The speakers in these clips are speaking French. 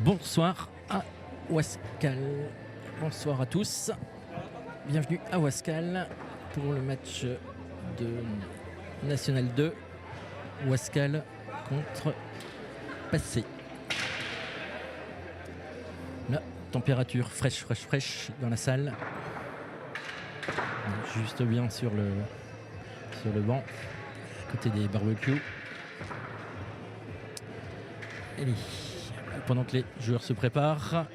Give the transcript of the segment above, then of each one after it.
Bonsoir à Ouascal. Bonsoir à tous. Bienvenue à Ouascal pour le match de National 2. Ouascal contre Passé. La température fraîche dans la salle. Juste bien sur le banc, à côté des barbecues. Allez, pendant que les joueurs se préparent,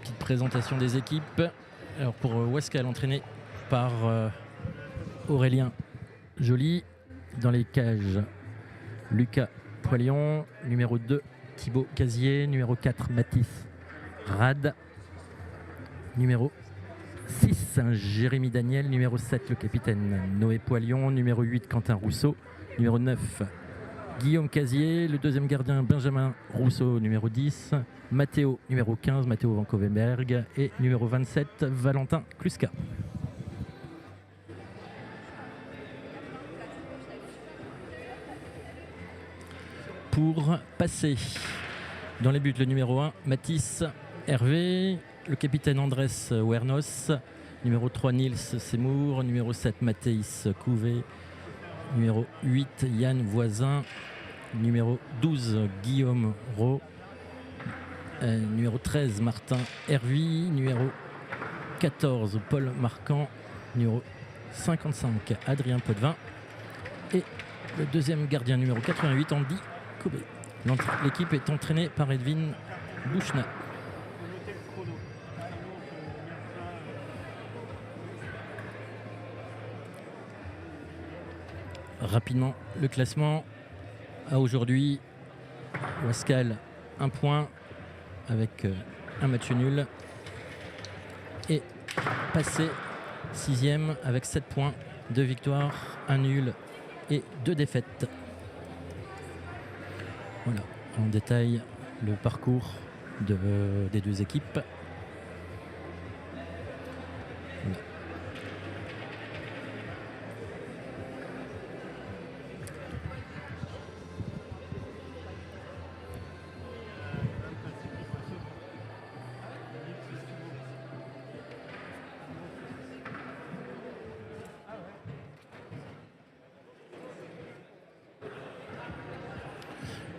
petite présentation des équipes. Alors pour Ouascal, entraîné par Aurélien Joly. Dans les cages, Lucas Poilion, numéro 2 Thibaut Casier, numéro 4 Mathis Rad, numéro 6 Jérémy Daniel, numéro 7 le capitaine Noé Poilion, numéro 8 Quentin Rousseau, numéro 9 Guillaume Casier, le deuxième gardien Benjamin Rousseau, numéro 10, Mathéo, numéro 15, Mathéo Van Kovenberg, et numéro 27 Valentin Kluska. Pour Passer, dans les buts, le numéro 1 Mathis Hervé, le capitaine Andrés Wernos, numéro 3 Nils Seymour, numéro 7 Mathéis Couvé, numéro 8 Yann Voisin, numéro 12 Guillaume Rowe, numéro 13 Martin Hervy, numéro 14 Paul Marquand, numéro 55 Adrien Potvin et le deuxième gardien numéro 88 Andy Kobe. L'équipe est entraînée par Edwin Bouchna. Rapidement, le classement à aujourd'hui. Ouascal 1 point avec un match nul. Et Passé 6e avec 7 points, 2 victoires, 1 nul et 2 défaites. Voilà, en détail le parcours des deux équipes. Voilà.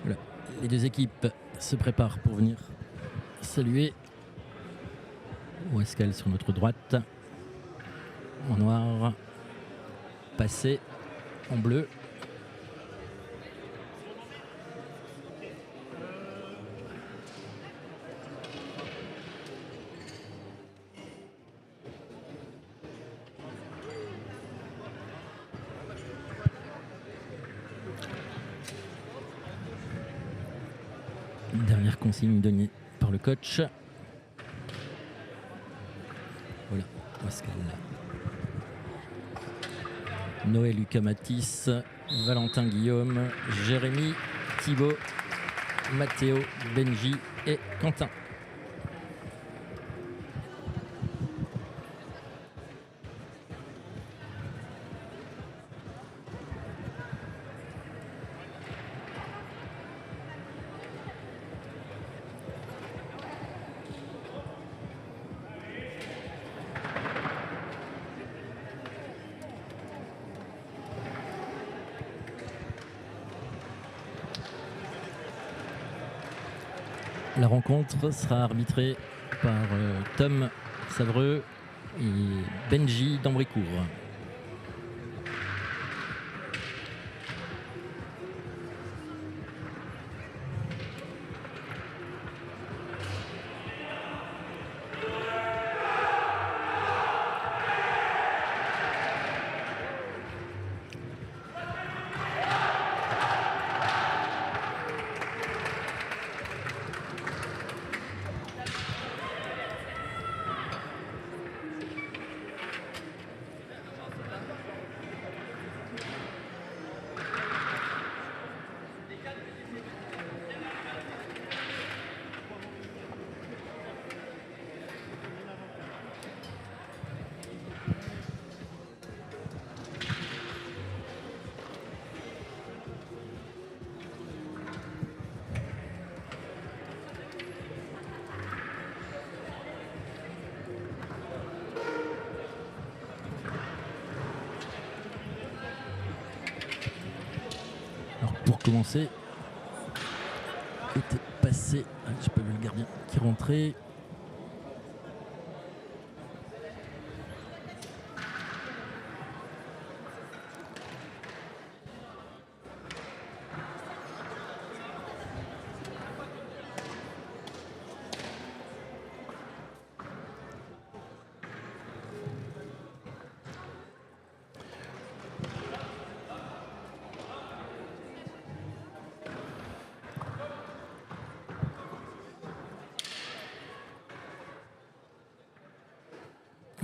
Voilà. Les deux équipes se préparent pour venir saluer Ouascal sur notre droite en noir, Passé en bleu. Dernière consigne donnée par le coach. Voilà, Ouascal. Noé, Lucas, Mathis, Valentin, Guillaume, Jérémy, Thibaut, Mathéo, Benji et Quentin. La rencontre sera arbitrée par Tom Savreux et Benji d'Ambricourt. commencer. Était passé. J'ai pas vu le gardien qui rentrait.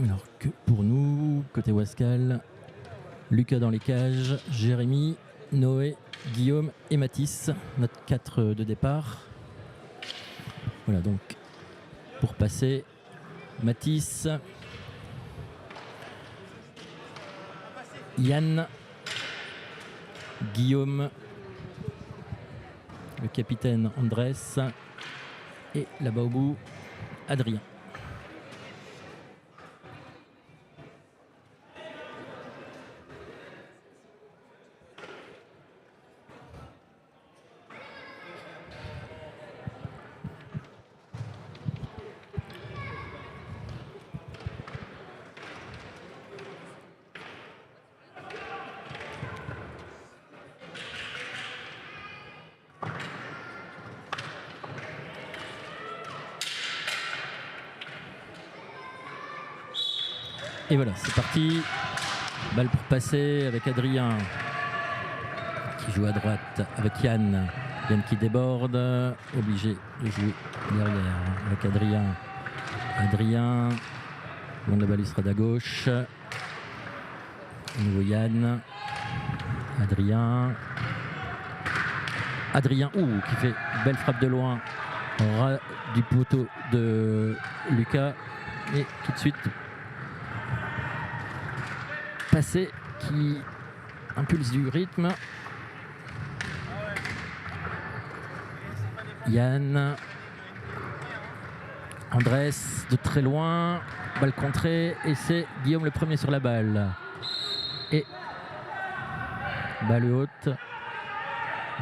Alors que pour nous, côté Wascal, Lucas dans les cages, Jérémy, Noé, Guillaume et Mathis, notre 4 de départ. Voilà donc pour passer, Mathis, Yann, Guillaume, le capitaine Andrés et là-bas au bout, Adrien. Et voilà, c'est parti. Balle pour passer avec Adrien qui joue à droite avec Yann. Yann qui déborde, obligé de jouer derrière avec Adrien. Adrien, loin de la balustrade à gauche. De nouveau Yann. Adrien. Adrien, qui fait une belle frappe de loin. Ras du poteau de Lucas. Et tout de suite, passé qui impulse du rythme. Yann. Andrés de très loin. Balle contrée et c'est Guillaume le premier sur la balle. Et balle haute.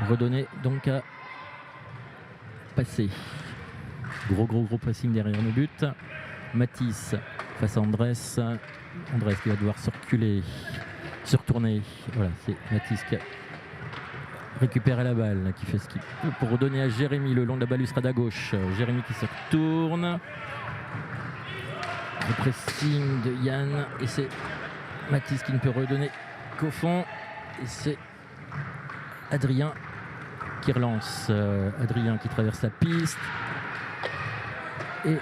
Redonnée donc à passer. Gros pressing derrière le but. Mathis face à Andrés. Andrés qui va devoir se reculer, se retourner. Voilà, c'est Mathis qui a récupéré la balle, qui fait ce qu'il peut pour redonner à Jérémy le long de la balustrade à gauche. Jérémy qui se retourne. Le pressing de Yann et c'est Mathis qui ne peut redonner qu'au fond. Et c'est Adrien qui relance. Adrien qui traverse la piste. Et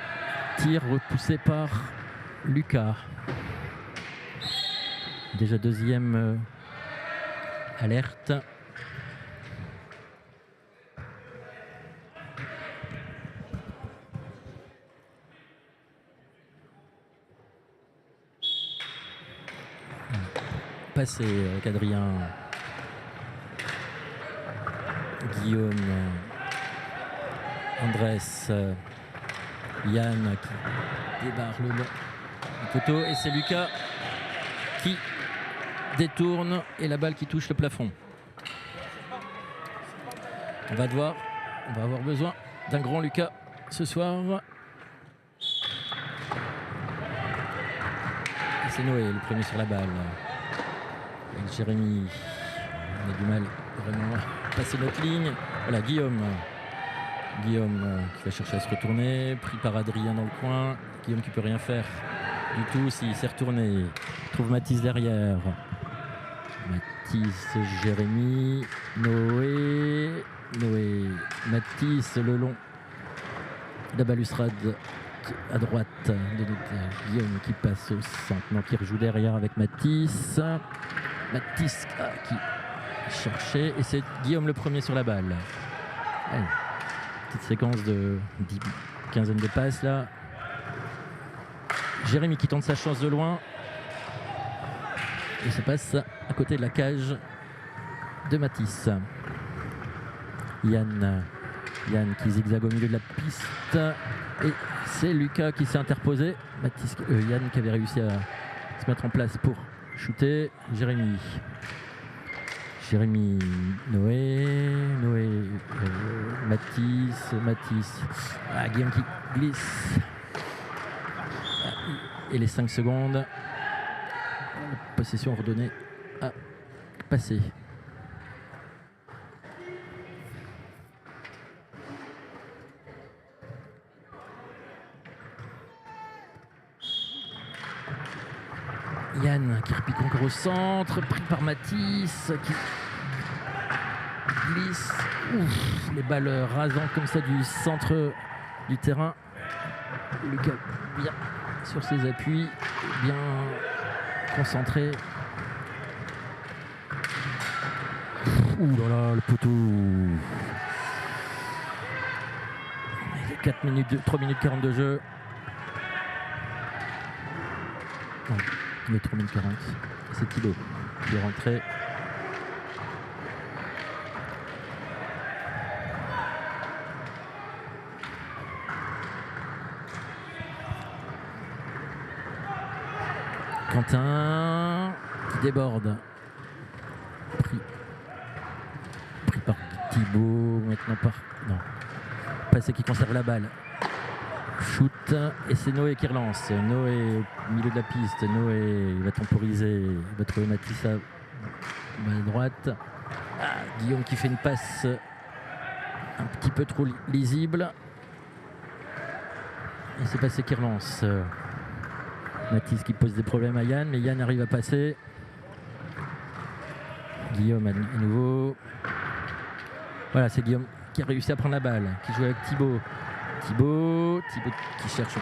tir repoussé par Lucas. Déjà deuxième alerte. Passé avec Adrien. Guillaume. Andrés. Yann qui débarre le long du poteau et c'est Lucas qui détourne et la balle qui touche le plafond. On va avoir besoin d'un grand Lucas ce soir. Et c'est Noé le premier sur la balle. Avec Jérémy, on a du mal vraiment à passer notre ligne. Voilà, Guillaume qui va chercher à se retourner, pris par Adrien dans le coin. Guillaume qui peut rien faire du tout s'il s'est retourné. Il trouve Mathis derrière. Mathis, Jérémy, Noé, Mathis le long de la balustrade à droite de notre Guillaume qui passe au centre, non, qui rejoue derrière avec Mathis. Mathis qui cherchait et c'est Guillaume le premier sur la balle. Allez. Petite séquence de 15 de passes là. Jérémy qui tente sa chance de loin. Et ça passe à côté de la cage de Mathis. Yann qui zigzague au milieu de la piste. Et c'est Lucas qui s'est interposé. Yann qui avait réussi à se mettre en place pour shooter. Jérémy Jérémy, Noé, Mathis. Ah, Guillaume qui glisse. Et les 5 secondes. Possession redonnée à passer. Yann qui repique encore au centre, pris par Mathis qui glisse. Ouf, les balles rasantes comme ça du centre du terrain. Lucas bien sur ses appuis, bien concentré. Ouh là là, le poteau. 3 minutes 40 de jeu. Non, il est 3 minutes 40. C'est Thibaut qui est rentré. Quentin qui déborde. Pris par Thibaut. Maintenant par... Non. Passé qui conserve la balle. Shoot. Et c'est Noé qui relance. Noé au milieu de la piste. Noé il va temporiser. Il va trouver Mathis à droite. Ah, Guillaume qui fait une passe un petit peu trop lisible. Et c'est passé qui relance. Mathis qui pose des problèmes à Yann, mais Yann arrive à passer. Guillaume à nouveau. Voilà, c'est Guillaume qui a réussi à prendre la balle, qui joue avec Thibaut. Thibaut qui cherche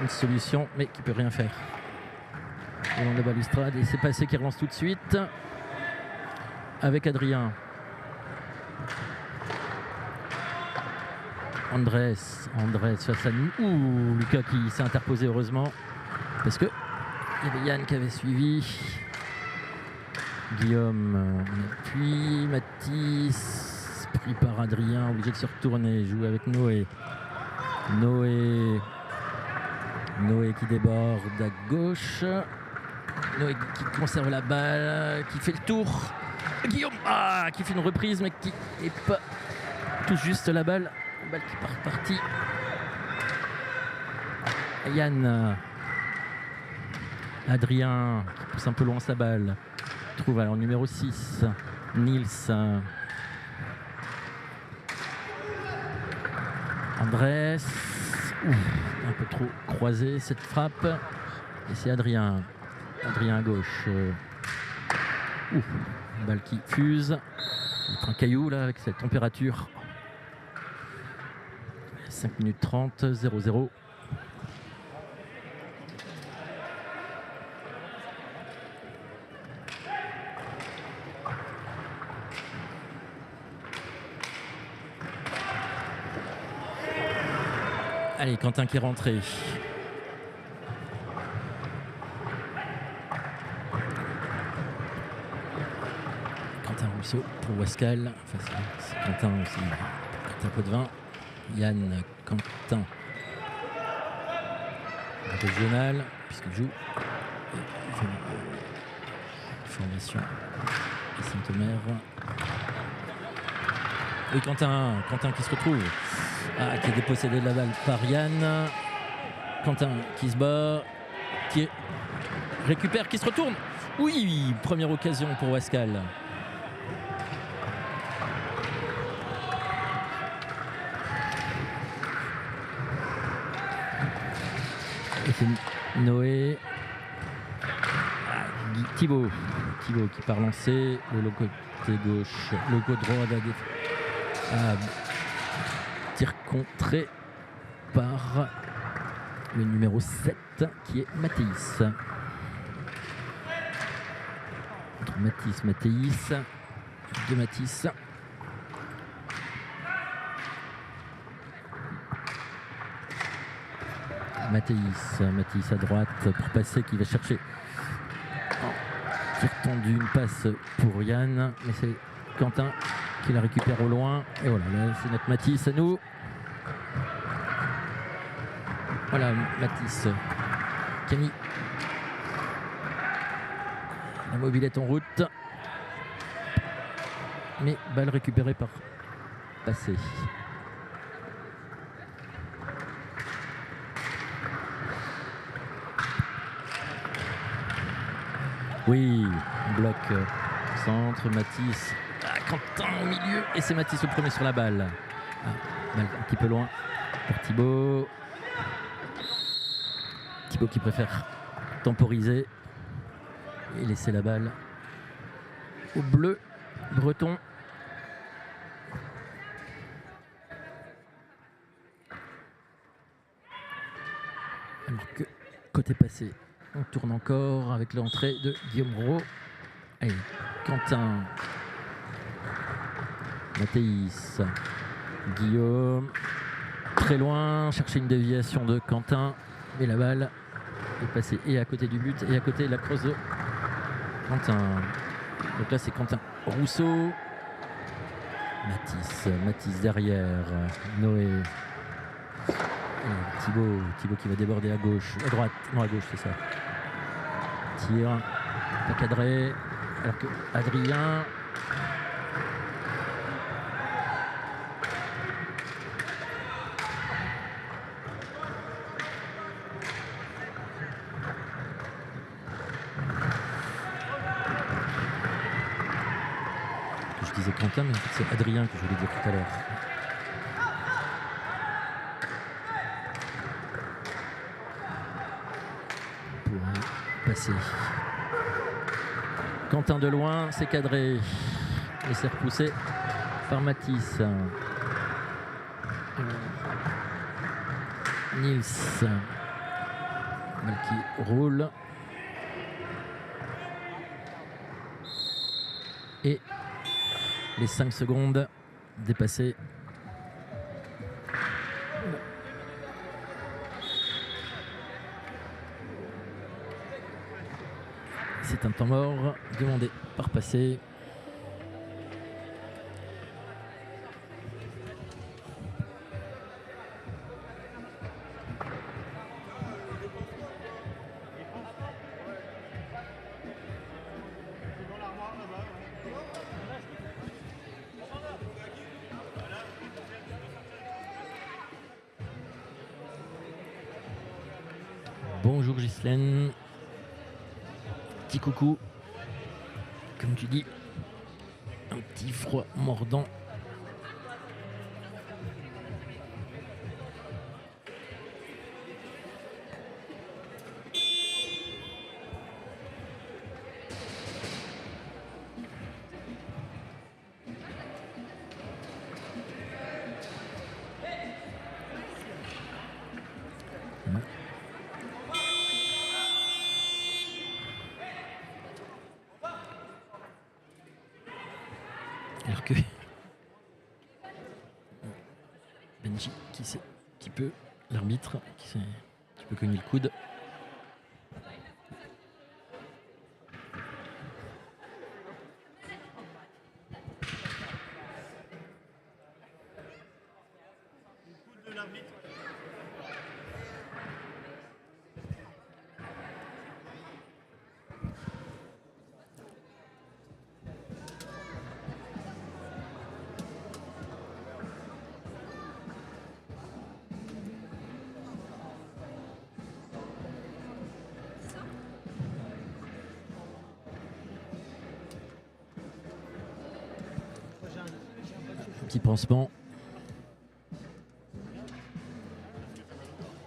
une solution, mais qui peut rien faire. Le long de la balustrade, et c'est passé qui relance tout de suite avec Adrien. Andrés face à nous. Ouh, Lucas qui s'est interposé heureusement. Parce que il y avait Yann qui avait suivi. Guillaume, puis Mathis, pris par Adrien, obligé de se retourner, joue avec Noé. Noé qui déborde à gauche. Noé qui conserve la balle, qui fait le tour. Guillaume qui fait une reprise, mais qui n'est pas tout juste la balle. La balle qui part partie. Yann. Adrien qui pousse un peu loin sa balle. Trouve alors numéro 6. Nils. Andrés. Un peu trop croisé cette frappe. Et c'est Adrien. Adrien à gauche. Balle qui fuse. Un caillou là avec cette température. 5 minutes 30, 0-0. Allez, Quentin qui est rentré. Quentin Rousseau pour Wascal. Enfin, c'est Quentin aussi. Quentin Potvin. Yann Quentin. Régional, puisqu'il joue. Formation à Saint-Omer. Oui, Quentin qui se retrouve. Qui est dépossédé de la balle par Yann. Quentin qui se bat, qui récupère, qui se retourne. Oui, première occasion pour Wascal. Et c'est Noé. Thibaut qui part lancer. Le côté gauche, le côté droit de la tir contré par le numéro 7 qui est Mathéis. Entre Mathéis. De Mathéis. Mathéis à droite pour passer, qui va chercher. Tir tendu, une passe pour Yann, mais c'est Quentin qui la récupère au loin. Et voilà, là, c'est notre Mathéis à nous. Voilà, Mathéis. Camille. La mobilette en route. mais balle récupérée par Passé. Oui, bloc centre, Mathis. Quentin au milieu et c'est Mathis le premier sur la balle. Balle un petit peu loin pour Thibaut. Thibaut qui préfère temporiser et laisser la balle au bleu breton. Alors que côté Passé, on tourne encore avec l'entrée de Guillaume Rowe. Allez, Quentin, Mathéis, Guillaume, très loin, chercher une déviation de Quentin, mais la balle est passée et à côté du but et à côté de la crosse de Quentin. Donc là c'est Quentin Rousseau, Mathis derrière, Noé, et Thibaut qui va déborder à gauche, à droite, non à gauche c'est ça. Tir, pas cadré, alors que Adrien. Je disais Quentin, mais en fait c'est Adrien que je voulais dire tout à l'heure. Pour passer. Quentin de loin, c'est cadré. Et c'est repoussé par Mathis. Nils. Balle qui roule. Et les 5 secondes dépassées. C'est un temps mort demandé par Passé. Bonjour Ghislaine. Petit coucou. Comme tu dis, un petit froid mordant. Alors que Benji qui s'est un petit peu, l'arbitre qui s'est un petit peu cogné le coude. Petit pansement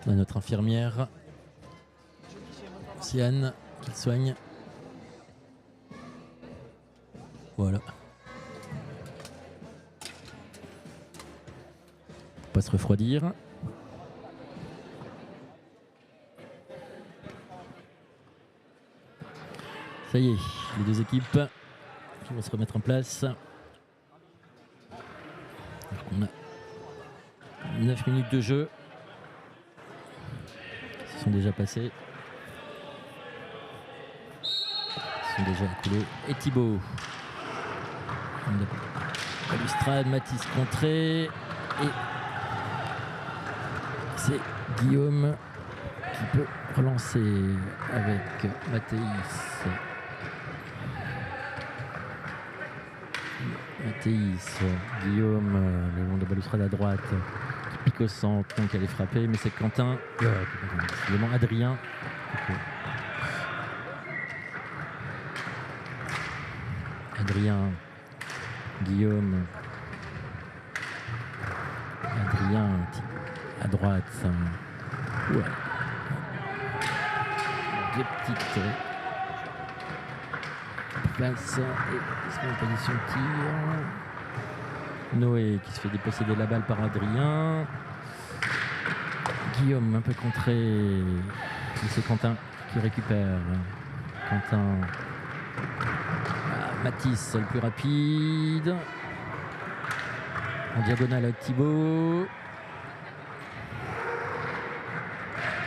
à notre infirmière Siane qui le soigne. Voilà. Faut pas se refroidir. Ça y est, les deux équipes qui vont se remettre en place. On a 9 minutes de jeu. Ils sont déjà passés. Ils sont déjà écoulés. Et Thibaut. Balustrade, Mathis contré. Et c'est Guillaume qui peut relancer avec Mathéis. Mathéis, Guillaume, le long de balustrade à droite, qui pique au centre, donc elle est frappée, mais c'est Quentin, évidemment Adrien. Adrien, Guillaume, Adrien à droite. Ouais. Deux petites places et il se met en position de tir. Noé qui se fait déposséder la balle par Adrien. Guillaume un peu contré. Et c'est Quentin qui récupère. Quentin. Mathis le plus rapide. En diagonale avec Thibaut.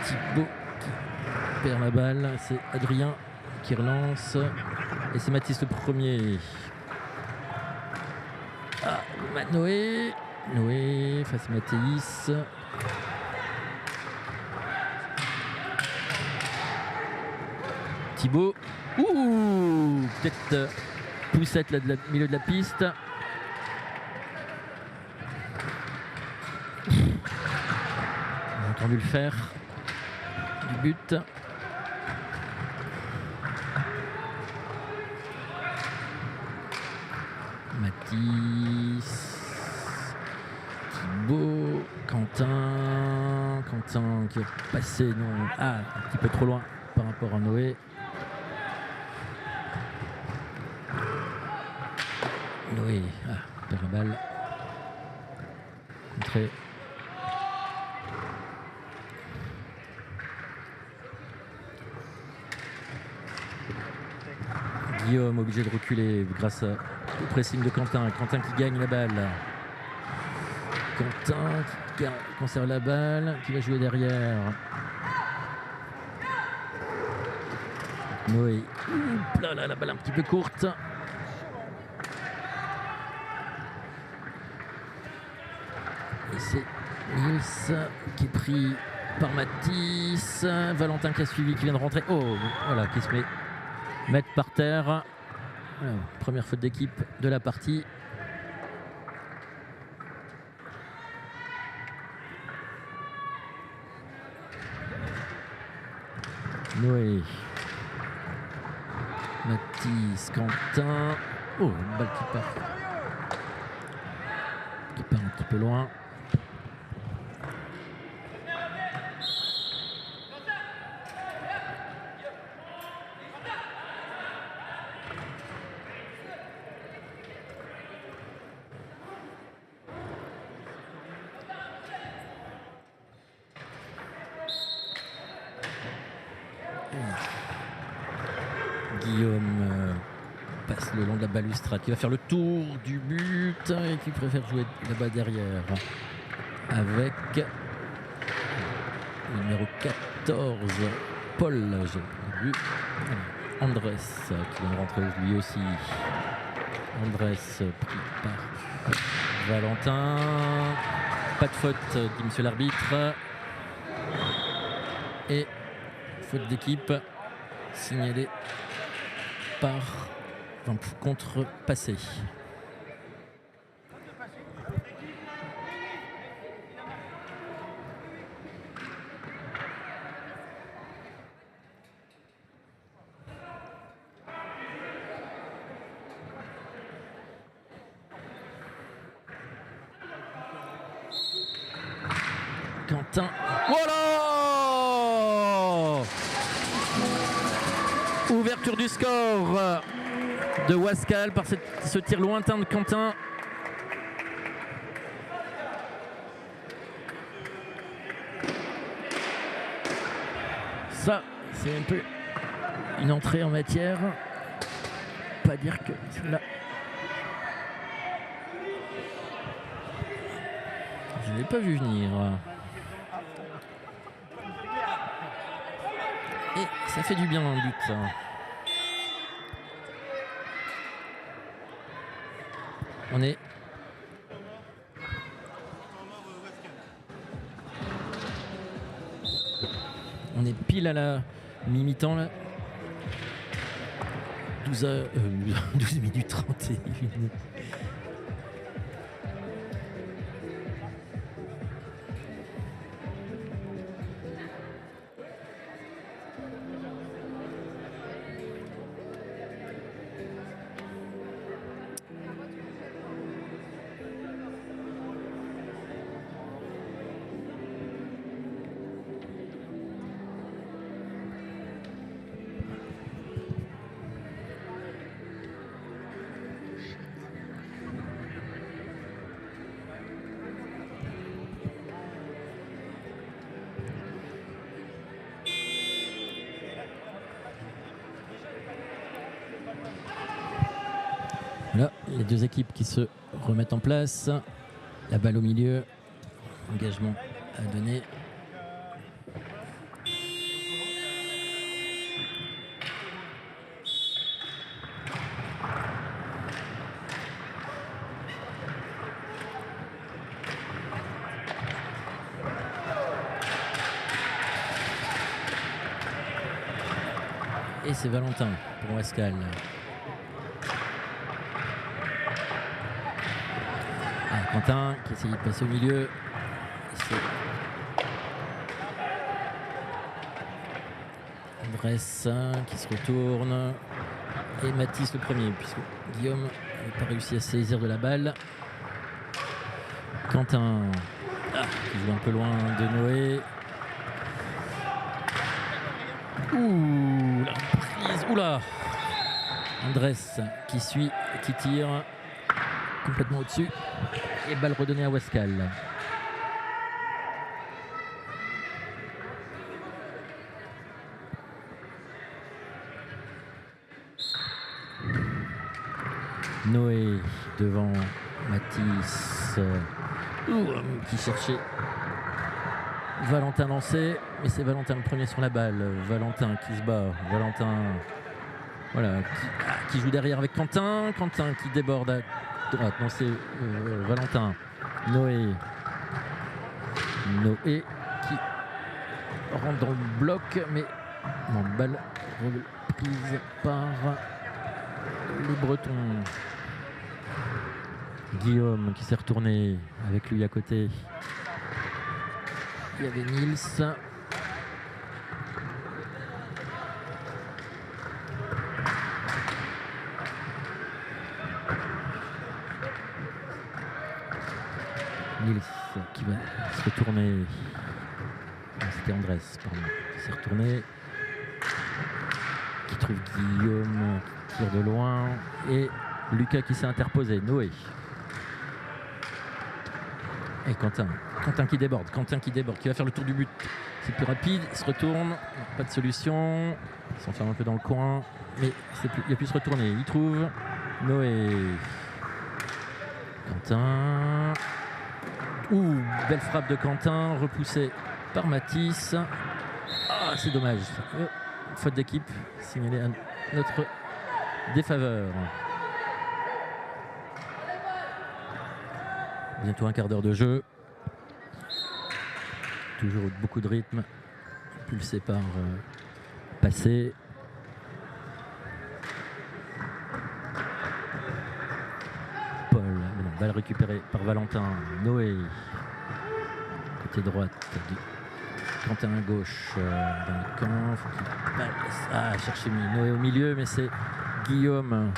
Thibaut qui perd la balle. C'est Adrien qui relance. Et c'est Mathis le premier. Noé. Noé face à Mathéis. Thibaut. Ouh, peut-être poussette là de milieu de la piste. On a entendu le faire. Du but. Mathis. Thibaut. Quentin. Quentin qui est passé non. Un petit peu trop loin par rapport à Noé. Noé, perd la balle. Contré. Guillaume obligé de reculer grâce au pressing de Quentin. Quentin qui gagne la balle. Quentin qui conserve la balle, qui va jouer derrière. Noé. Là, la balle un petit peu courte. Et c'est Nils qui est pris par Mathis. Valentin qui a suivi, qui vient de rentrer. Oh, voilà, qui se met mettre par terre. Alors, première faute d'équipe de la partie. Noé. Mathis, Quentin. Oh, une balle qui part. Qui part un petit peu loin. Guillaume passe le long de la balustrade, qui va faire le tour du but et qui préfère jouer là-bas derrière avec le numéro 14, Paul, j'ai vu. Andrés qui vient de rentrer lui aussi. Andrés pris par Valentin. Pas de faute, dit monsieur l'arbitre. Et faute d'équipe signalée par contre-passé. Quentin. Voilà! Ouverture du score de Wascal par ce tir lointain de Quentin. Ça, c'est un peu une entrée en matière. Pas dire que là. Je ne l'ai pas vu venir. Et ça fait du bien un but. Ça. On est pile à la mi-temps là. 12 minutes 31. Voilà, les deux équipes qui se remettent en place. La balle au milieu. Engagement à donner. Et c'est Valentin pour Westcal. Quentin qui essaye de passer au milieu. Andrés qui se retourne. Et Mathis le premier, puisque Guillaume n'a pas réussi à saisir de la balle. Quentin qui joue un peu loin de Noé. Ouh, la prise. Oula. Andrés qui suit, qui tire complètement au-dessus. Et balle redonnée à Westcal. Noé devant Mathis qui cherchait Valentin lancé, mais c'est Valentin le premier sur la balle. Valentin qui se bat. Valentin voilà, qui joue derrière avec Quentin. Quentin qui déborde à droite. Non, c'est Valentin. Noé qui rentre dans le bloc, mais non, balle prise par les Bretons. Guillaume qui s'est retourné avec lui à côté. Il y avait Nils. Nils qui va se retourner. C'était Andrés, pardon, qui s'est retourné. Qui trouve Guillaume qui tire de loin. Et Lucas qui s'est interposé. Noé. Et Quentin qui déborde, qui va faire le tour du but. C'est plus rapide, il se retourne, pas de solution. Il s'enferme un peu dans le coin, mais il a pu se retourner. Il trouve Noé. Quentin. Ouh, belle frappe de Quentin, repoussée par Mathis. Ah, c'est dommage. Faute d'équipe, signalée à notre défaveur. Bientôt un quart d'heure de jeu. Toujours beaucoup de rythme. Pulsé par Passé. Paul. Balle récupérée par Valentin. Noé. Côté droite. Quentin à gauche. Dans le camp. Chercher Noé au milieu, mais c'est Guillaume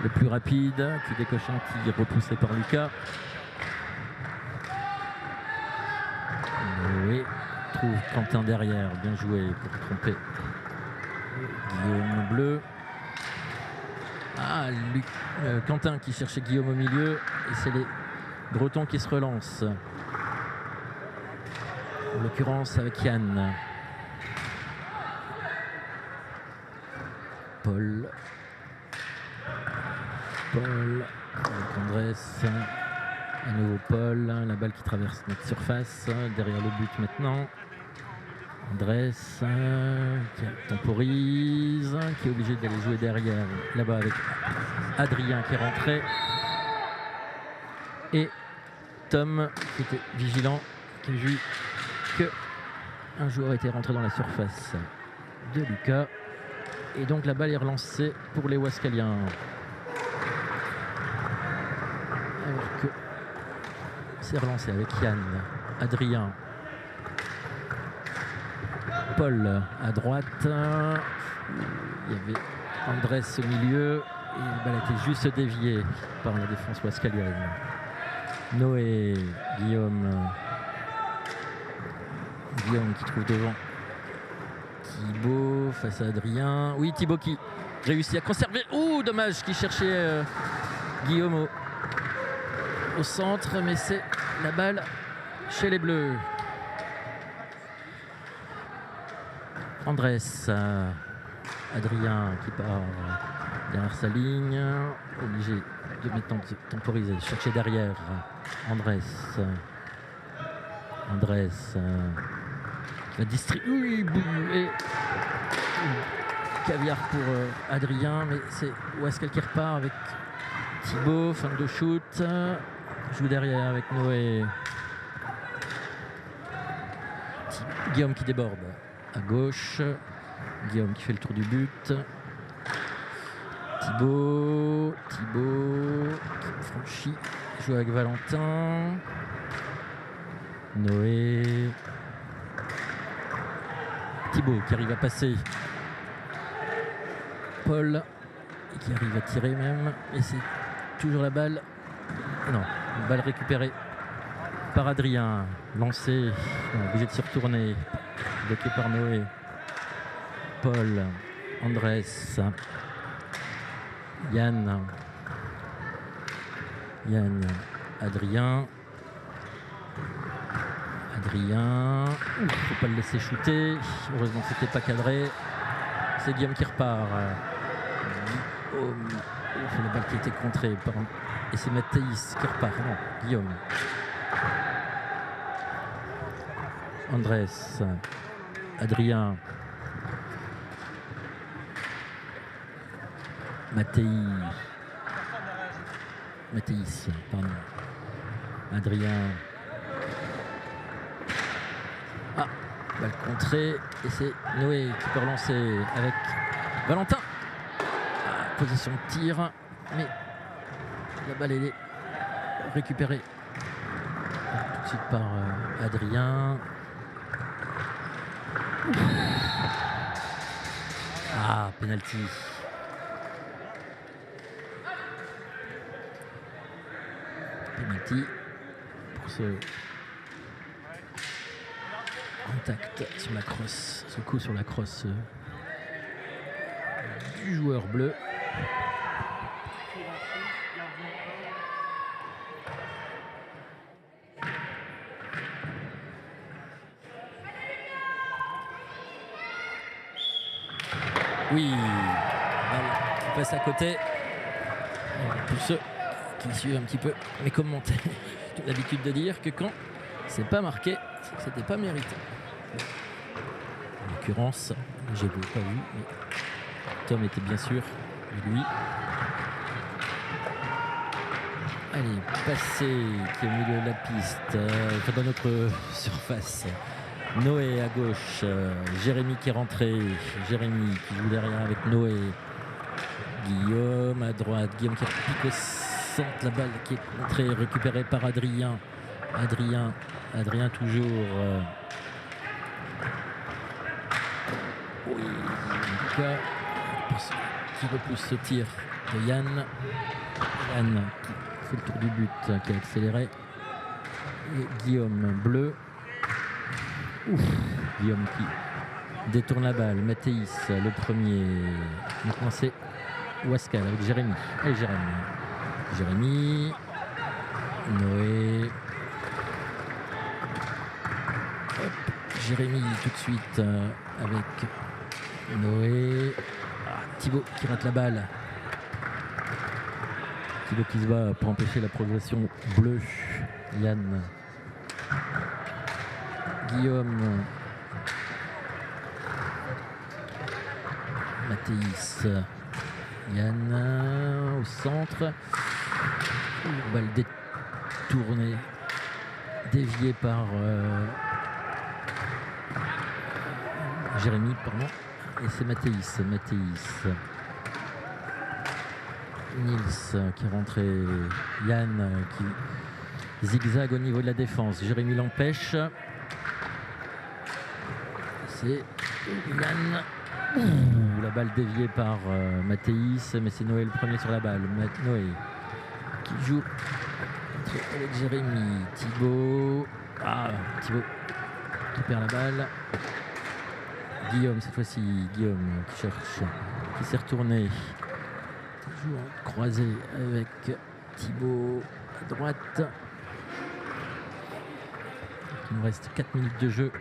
le plus rapide qui décoche un tir repoussé par Lucas. Noé trouve Quentin derrière, bien joué pour tromper Guillaume bleu. Quentin qui cherchait Guillaume au milieu, et c'est les Bretons qui se relancent. En l'occurrence avec Yann. Paul avec Andrés. À nouveau Paul, la balle qui traverse notre surface, derrière le but maintenant. Andrés qui temporise, qui est obligé d'aller jouer derrière, là-bas avec Adrien qui est rentré. Et Tom qui était vigilant, qui a vu qu'un joueur était rentré dans la surface de Lucas. Et donc la balle est relancée pour les Wascaliens. Alors que c'est relancé avec Yann, Adrien, Paul à droite. Il y avait Andrés au milieu et la balle a été juste déviée par la défense wascalienne. Noé, Guillaume qui trouve devant Thibaut face à Adrien. Oui, Thibaut qui réussit à conserver. Ouh, dommage, qui cherchait Guillaume au centre, mais c'est la balle chez les Bleus. Andrés, Adrien qui part derrière sa ligne, obligé de mettre temporiser, chercher derrière Andrés qui va distribuer et caviar pour Adrien, mais c'est Wascal qui repart avec Thibaut, fin de shoot, joue derrière avec Noé. Guillaume qui déborde à gauche, Guillaume qui fait le tour du but, Thibaut qui franchit, joue avec Valentin, Noé, Thibaut qui arrive à passer, Paul qui arrive à tirer même, et c'est toujours la balle, non, une balle récupérée par Adrien, lancé, obligé de se retourner, bloqué par Noé, Paul, Andrés, Yann, Adrien, faut pas le laisser shooter, heureusement que c'était pas cadré, c'est Guillaume qui repart, c'est la balle qui a été contrée, et c'est Mathéis qui repart, non, Guillaume. Andrés, Adrien, Mathéis, pardon. Adrien. Balle contrée et c'est Noé qui peut relancer avec Valentin. Position de tir, mais la balle est récupérée tout de suite par Adrien. Penalty. Penalty pour ce contact sur la crosse, ce coup sur la crosse du joueur bleu. Oui, balle qui passe à côté. Pour ceux qui suivent un petit peu mes commentaires, j'ai l'habitude de dire que quand c'est pas marqué, c'est que c'était pas mérité. En l'occurrence, j'ai pas vu, mais Tom était bien sûr lui. Allez, passé qui est au milieu de la piste, dans notre surface. Noé à gauche, Jérémy qui est rentré, Jérémy qui joue derrière avec Noé, Guillaume à droite, Guillaume qui pique au centre, la balle qui est contrée, récupérée par Adrien, toujours. Oui, en tout cas, qui repousse ce tir de Yann qui fait le tour du but, qui a accéléré, et Guillaume bleu. Guillaume qui détourne la balle, Mathéis le premier, maintenant c'est Wascal avec Jérémy. Allez Jérémy, Noé, Jérémy tout de suite avec Noé, Thibaut qui rate la balle, Thibaut qui se bat pour empêcher la progression bleue, Yann, Guillaume, Mathéis, Yann au centre, balle détournée, déviée par Jérémy, pardon, et c'est Mathéis. Nils qui est rentré, Yann qui zigzague au niveau de la défense, Jérémy l'empêche. C'est Yann. La balle déviée par Mathéis, mais c'est Noé le premier sur la balle. Noé qui joue avec Jérémy. Thibaut qui perd la balle. Guillaume cette fois-ci, qui cherche, qui s'est retourné. Toujours croisé avec Thibaut à droite. Il nous reste 4 minutes de jeu.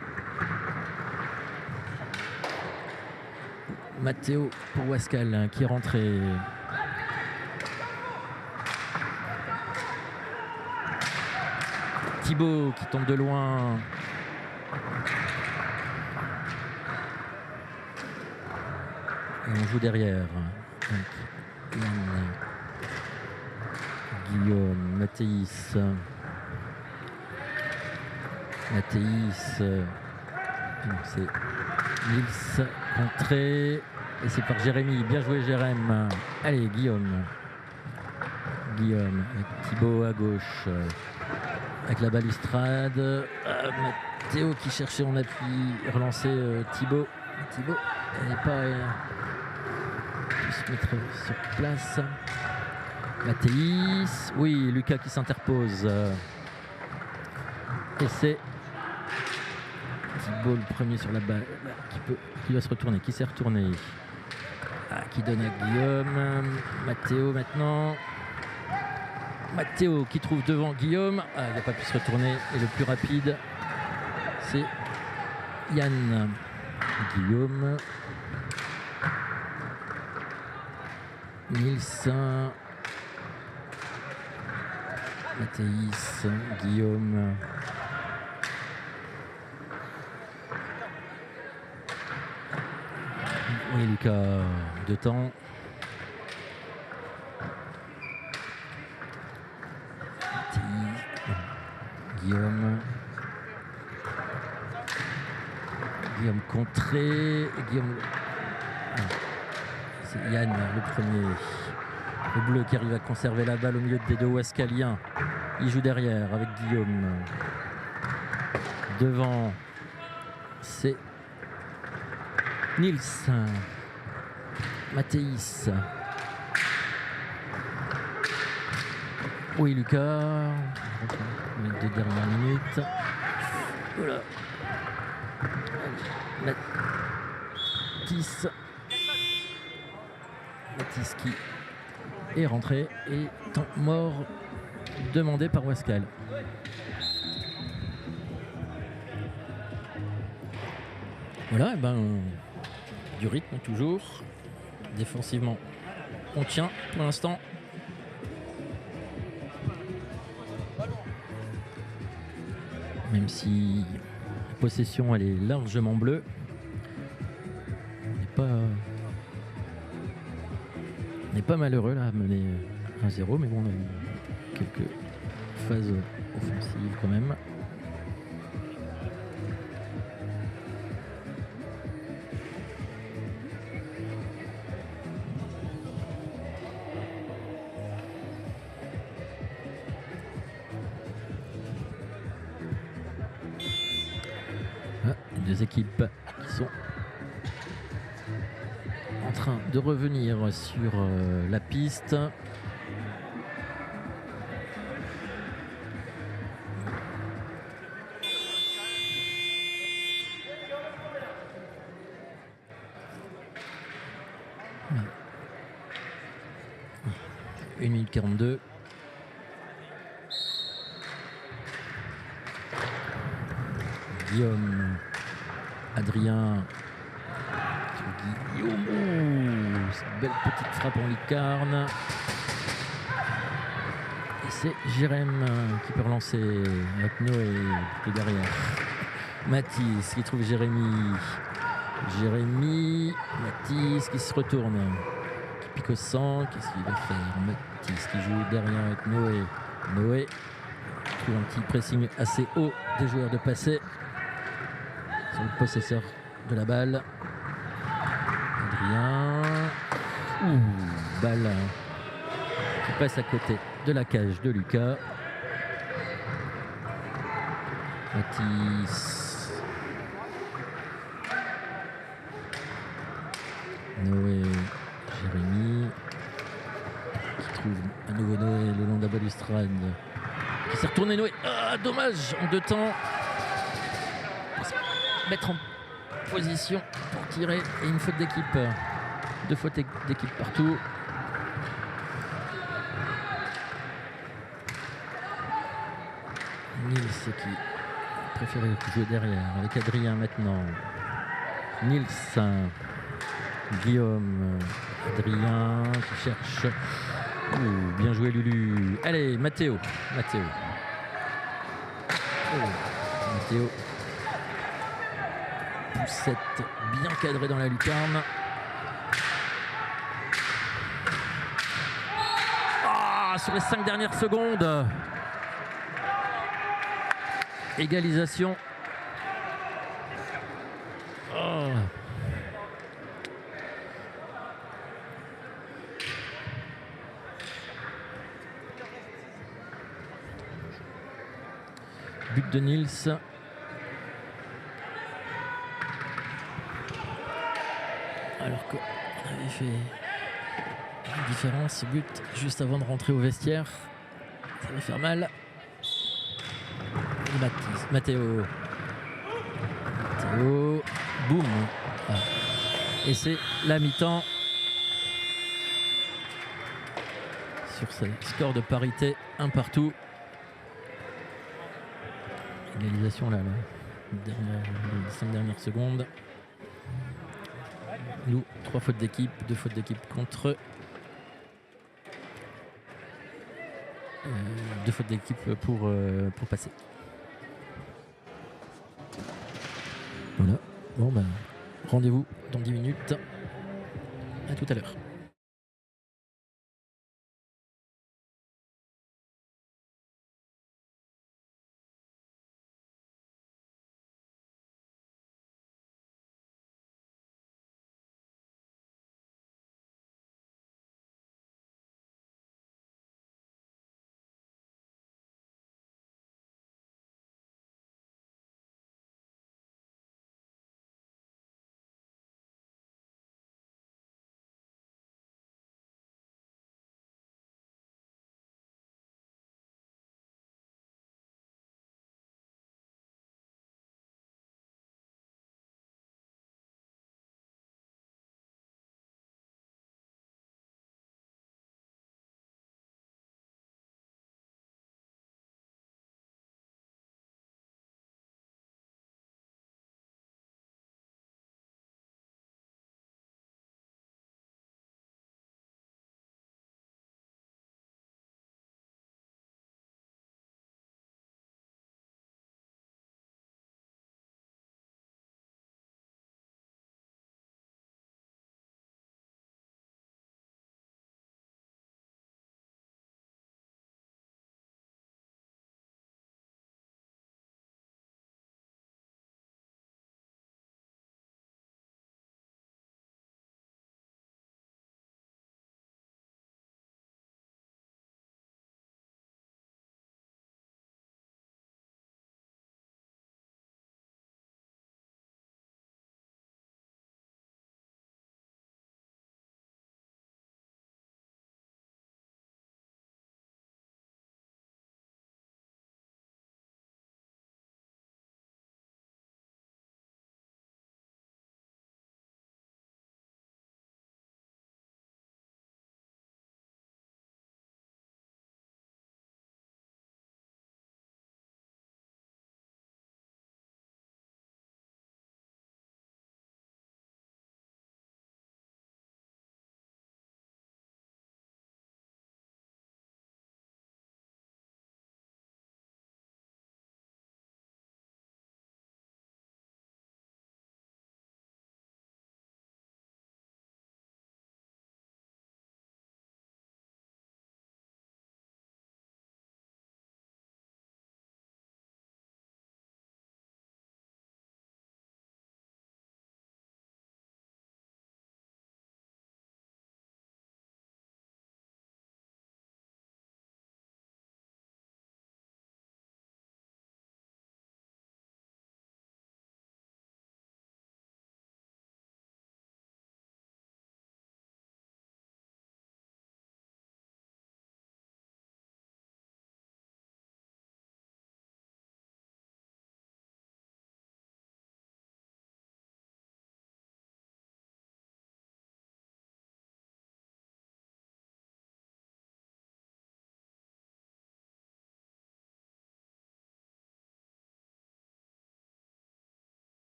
Mathéo pour Wascal qui est rentré. Thibaut qui tombe de loin. Et on joue derrière. Donc, Guillaume, Mathéis. C'est Nils contré. Et c'est par Jérémy. Bien joué, Jérém. Allez, Guillaume avec Thibaut à gauche. Avec la balustrade. Mathéo qui cherchait en appui. Relancer Thibaut. Elle n'est pas. Peut se mettre sur place. Mathéis. Oui, Lucas qui s'interpose. Et c'est Thibaut le premier sur la balle qui va se retourner, qui s'est retourné. Qui donne à Guillaume. Mathéo maintenant. Mathéo qui trouve devant Guillaume. Il n'a pas pu se retourner. Et le plus rapide, c'est Yann. Guillaume. Nils. Mathéis. Guillaume. Oui, Lucas, de temps. Guillaume contré. C'est Yann le premier. Le bleu qui arrive à conserver la balle au milieu des deux Ouascaliens. Il joue derrière avec Guillaume. Devant, c'est Nils. Mathéis. Oui, Lucas. Les 2 dernières minutes. Voilà. Mathéis qui est rentré et temps mort demandé par Ouascal. Voilà, et du rythme toujours. Défensivement, on tient pour l'instant. Même si la possession elle est largement bleue. On n'est pas malheureux là à mener 1-0, mais bon, on a eu quelques phases offensives quand même. Deux équipes qui sont en train de revenir sur la piste. Une minute 42. Guillaume, Adrien, Guillaume, cette belle petite frappe en lucarne. Et c'est Jérém qui peut relancer avec Noé de derrière. Mathéis qui trouve Jérémy. Mathéis qui se retourne, qui pique au centre. Qu'est-ce qu'il va faire? Mathéis qui joue derrière avec Noé trouve un petit pressing assez haut des joueurs de passer. Le possesseur de la balle. Adrien. Balle qui passe à côté de la cage de Lucas. Mathéis. Noé. Jérémy. Qui trouve à nouveau Noé le long de la balustrade. Qui s'est retourné Noé. Dommage en 2 temps. Mettre en position pour tirer et une faute d'équipe. 2 fautes d'équipe partout. Nils qui préférait jouer derrière avec Adrien maintenant. Nils, Guillaume, Adrien qui cherche. Bien joué Lulu. Allez, Mathéo. Matteo. Poussette bien cadrée dans la lucarne. Sur les 5 dernières secondes. Égalisation. Oh. But de Nils. Alors qu'on avait fait une différence, but juste avant de rentrer au vestiaire. Ça va faire mal. Matteo. Boum. Ah. Et c'est la mi-temps. Sur ce score de parité, un partout. Égalisation là, les 5 dernières secondes. Nous, 3 fautes d'équipe, 2 fautes d'équipe contre 2 fautes d'équipe pour passer. Voilà. Bon ben, rendez-vous dans 10 minutes. À tout à l'heure.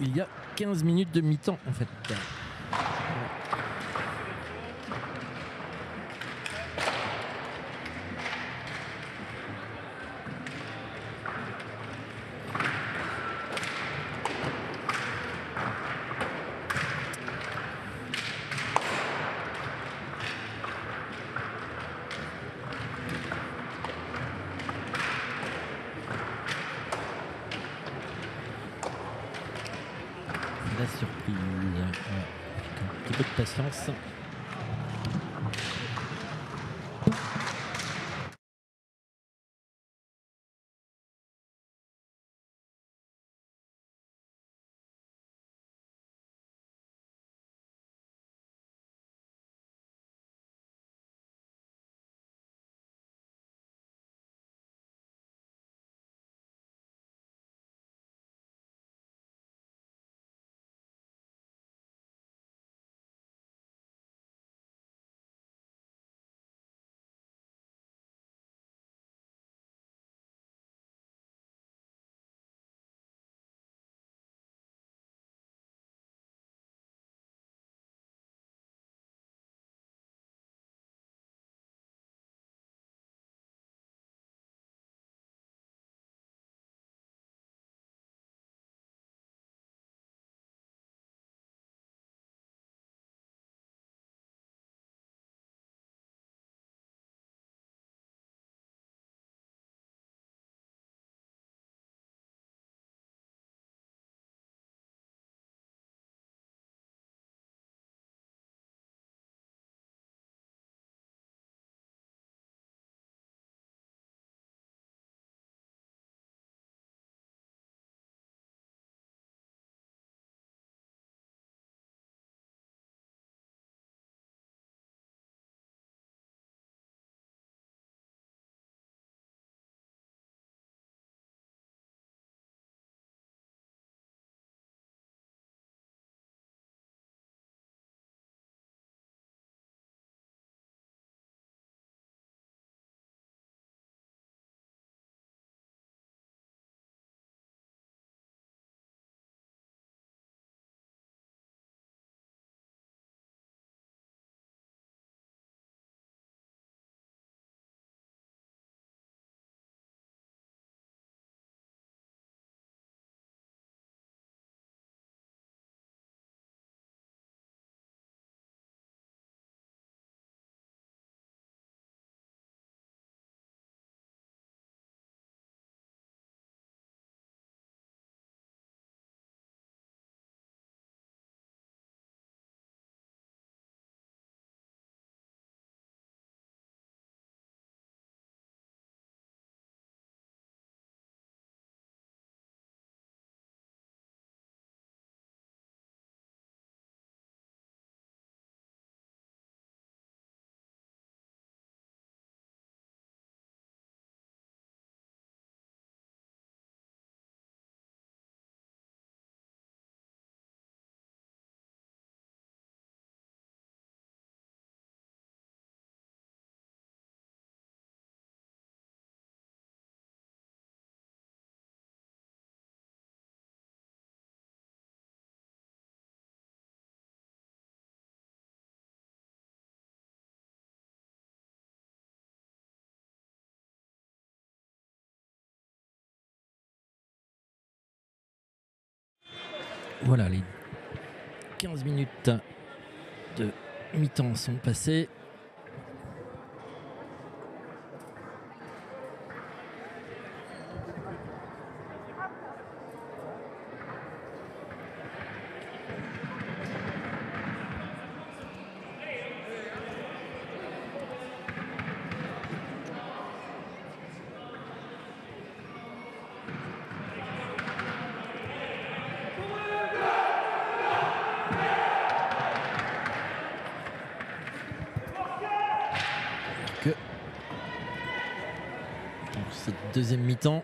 il y a 15 minutes de mi-temps en fait. La surprise. Un petit peu de patience. Voilà, les 15 minutes de mi-temps sont passées. Pour cette deuxième mi-temps,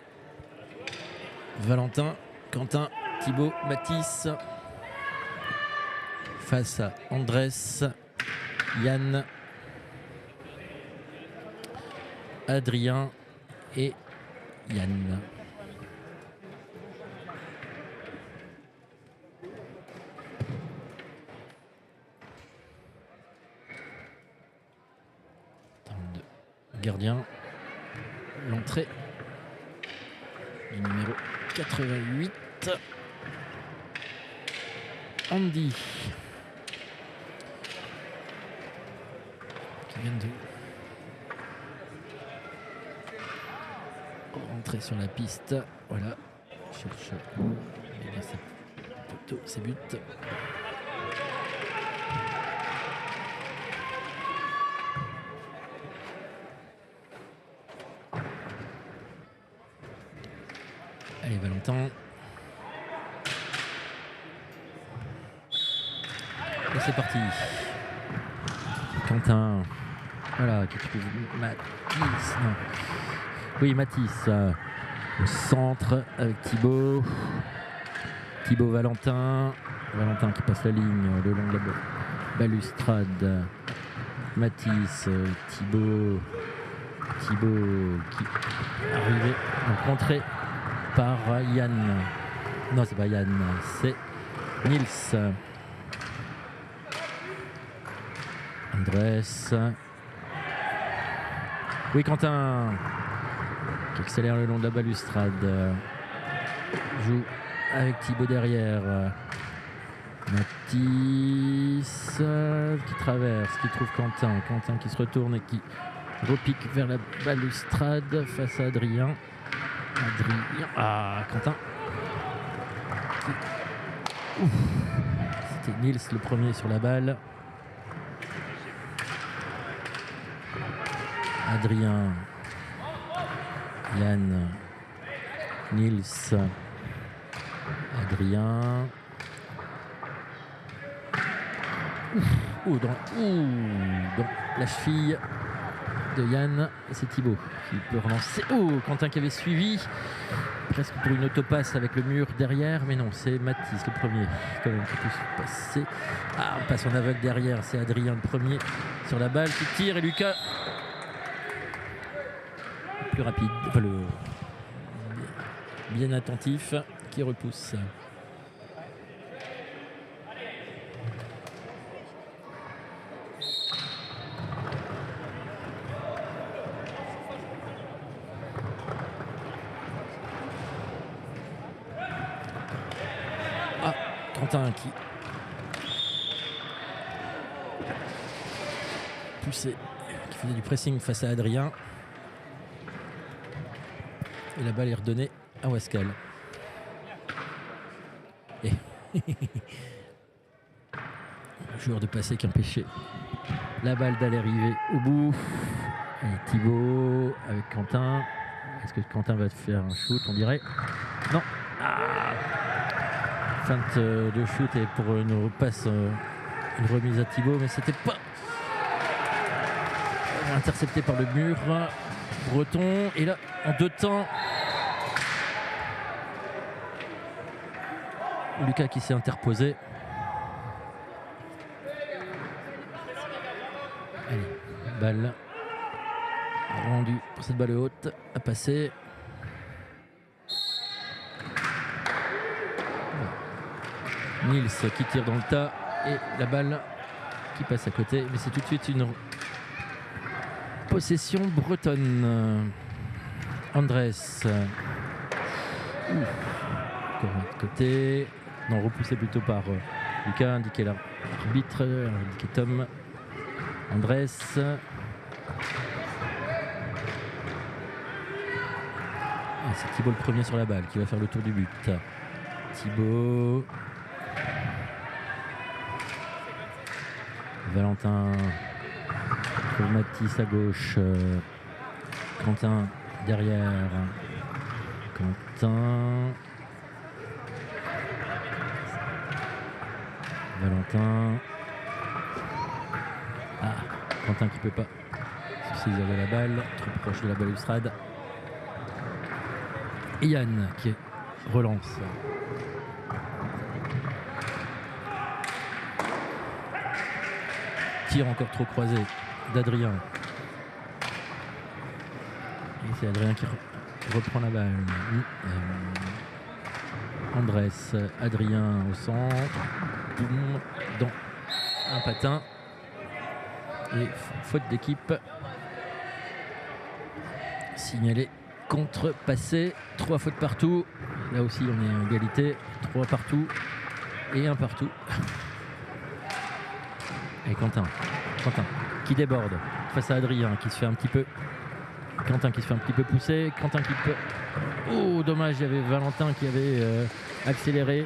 Valentin, Quentin, Thibaut, Mathis face à Andrés, Yann, Adrien et Yann. gardien. L'entrée du numéro 88. Andy. Qui vient de rentrer sur la piste. Voilà. Cherche. Ses buts. Allez, Valentin. Et c'est parti. Quentin. Voilà, qui trouve Mathis. Non. Oui, Mathis. Au centre avec Thibaut. Thibaut Valentin. Valentin qui passe la ligne le long de la balustrade. Mathis. Thibaut. Thibaut qui est arrivé. Donc rentré par Yann. Non, c'est pas Yann, c'est Nils. Andrés. Oui, Quentin qui accélère le long de la balustrade. Joue avec Thibaut derrière. Mathis qui traverse, qui trouve Quentin. Quentin qui se retourne et qui repique vers la balustrade face à Adrien. Adrien. Ah, Quentin. C'était Nils le premier sur la balle. Adrien. Yann. Nils. Adrien. Dans la cheville de Yann, c'est Thibaut qui peut relancer. Quentin qui avait suivi presque pour une autopasse avec le mur derrière, mais non, c'est Mathis le premier quand même qui peut se passer. On passe en aveugle derrière, c'est Adrien le premier sur la balle qui tire et Lucas plus rapide, enfin le bien attentif qui repousse. Quentin qui poussait, qui faisait du pressing face à Adrien. Et la balle est redonnée à Wascal. Et joueur de passé qui empêchait la balle d'aller arriver au bout. Et Thibaut avec Quentin. Est-ce que Quentin va faire un shoot, on dirait? Non. Feinte de shoot et pour une repasse, une remise à Thibaut, mais c'était pas intercepté par le mur breton. Et là, en deux temps, Lucas qui s'est interposé. Allez, balle rendue pour cette balle haute à passer. Nils qui tire dans le tas et la balle qui passe à côté, mais c'est tout de suite une possession bretonne. Andrés encore de côté, non, repoussé plutôt par Lucas, indiqué l'arbitre, indiqué Tom. Andrés et c'est Thibaut le premier sur la balle qui va faire le tour du but. Thibaut. Valentin trouve Mathis à gauche. Quentin derrière. Quentin. Valentin. Quentin qui peut pas se saisir de la balle, trop proche de la balustrade. Et Yann qui relance. Tir encore trop croisé d'Adrien. Et c'est Adrien qui reprend la balle. Andrés, Adrien au centre. Boum, dans un patin. Et faute d'équipe signalé contre-passé. 3 fautes partout. Là aussi, on est en égalité. 3 partout et 1 partout. Et Quentin qui déborde face à Adrien qui se fait un petit peu. Quentin qui se fait un petit peu pousser. Quentin qui peut. Oh, dommage, il y avait Valentin qui avait accéléré.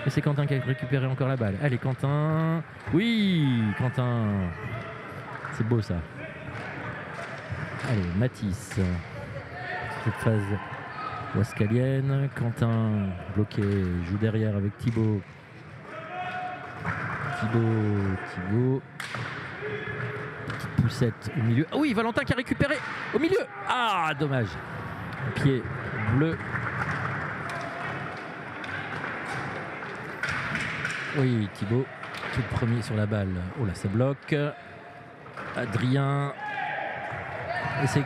Et c'est Quentin qui a récupéré encore la balle. Allez, Quentin. Oui, Quentin. C'est beau ça. Allez, Mathis. Cette phase wascalienne. Quentin bloqué, joue derrière avec Thibaut. Thibaut. Petite poussette au milieu. Ah oui, Valentin qui a récupéré au milieu. Ah, dommage. Pied bleu. Oui, Thibaut qui est le premier sur la balle. Oh là, ça bloque. Adrien. Et c'est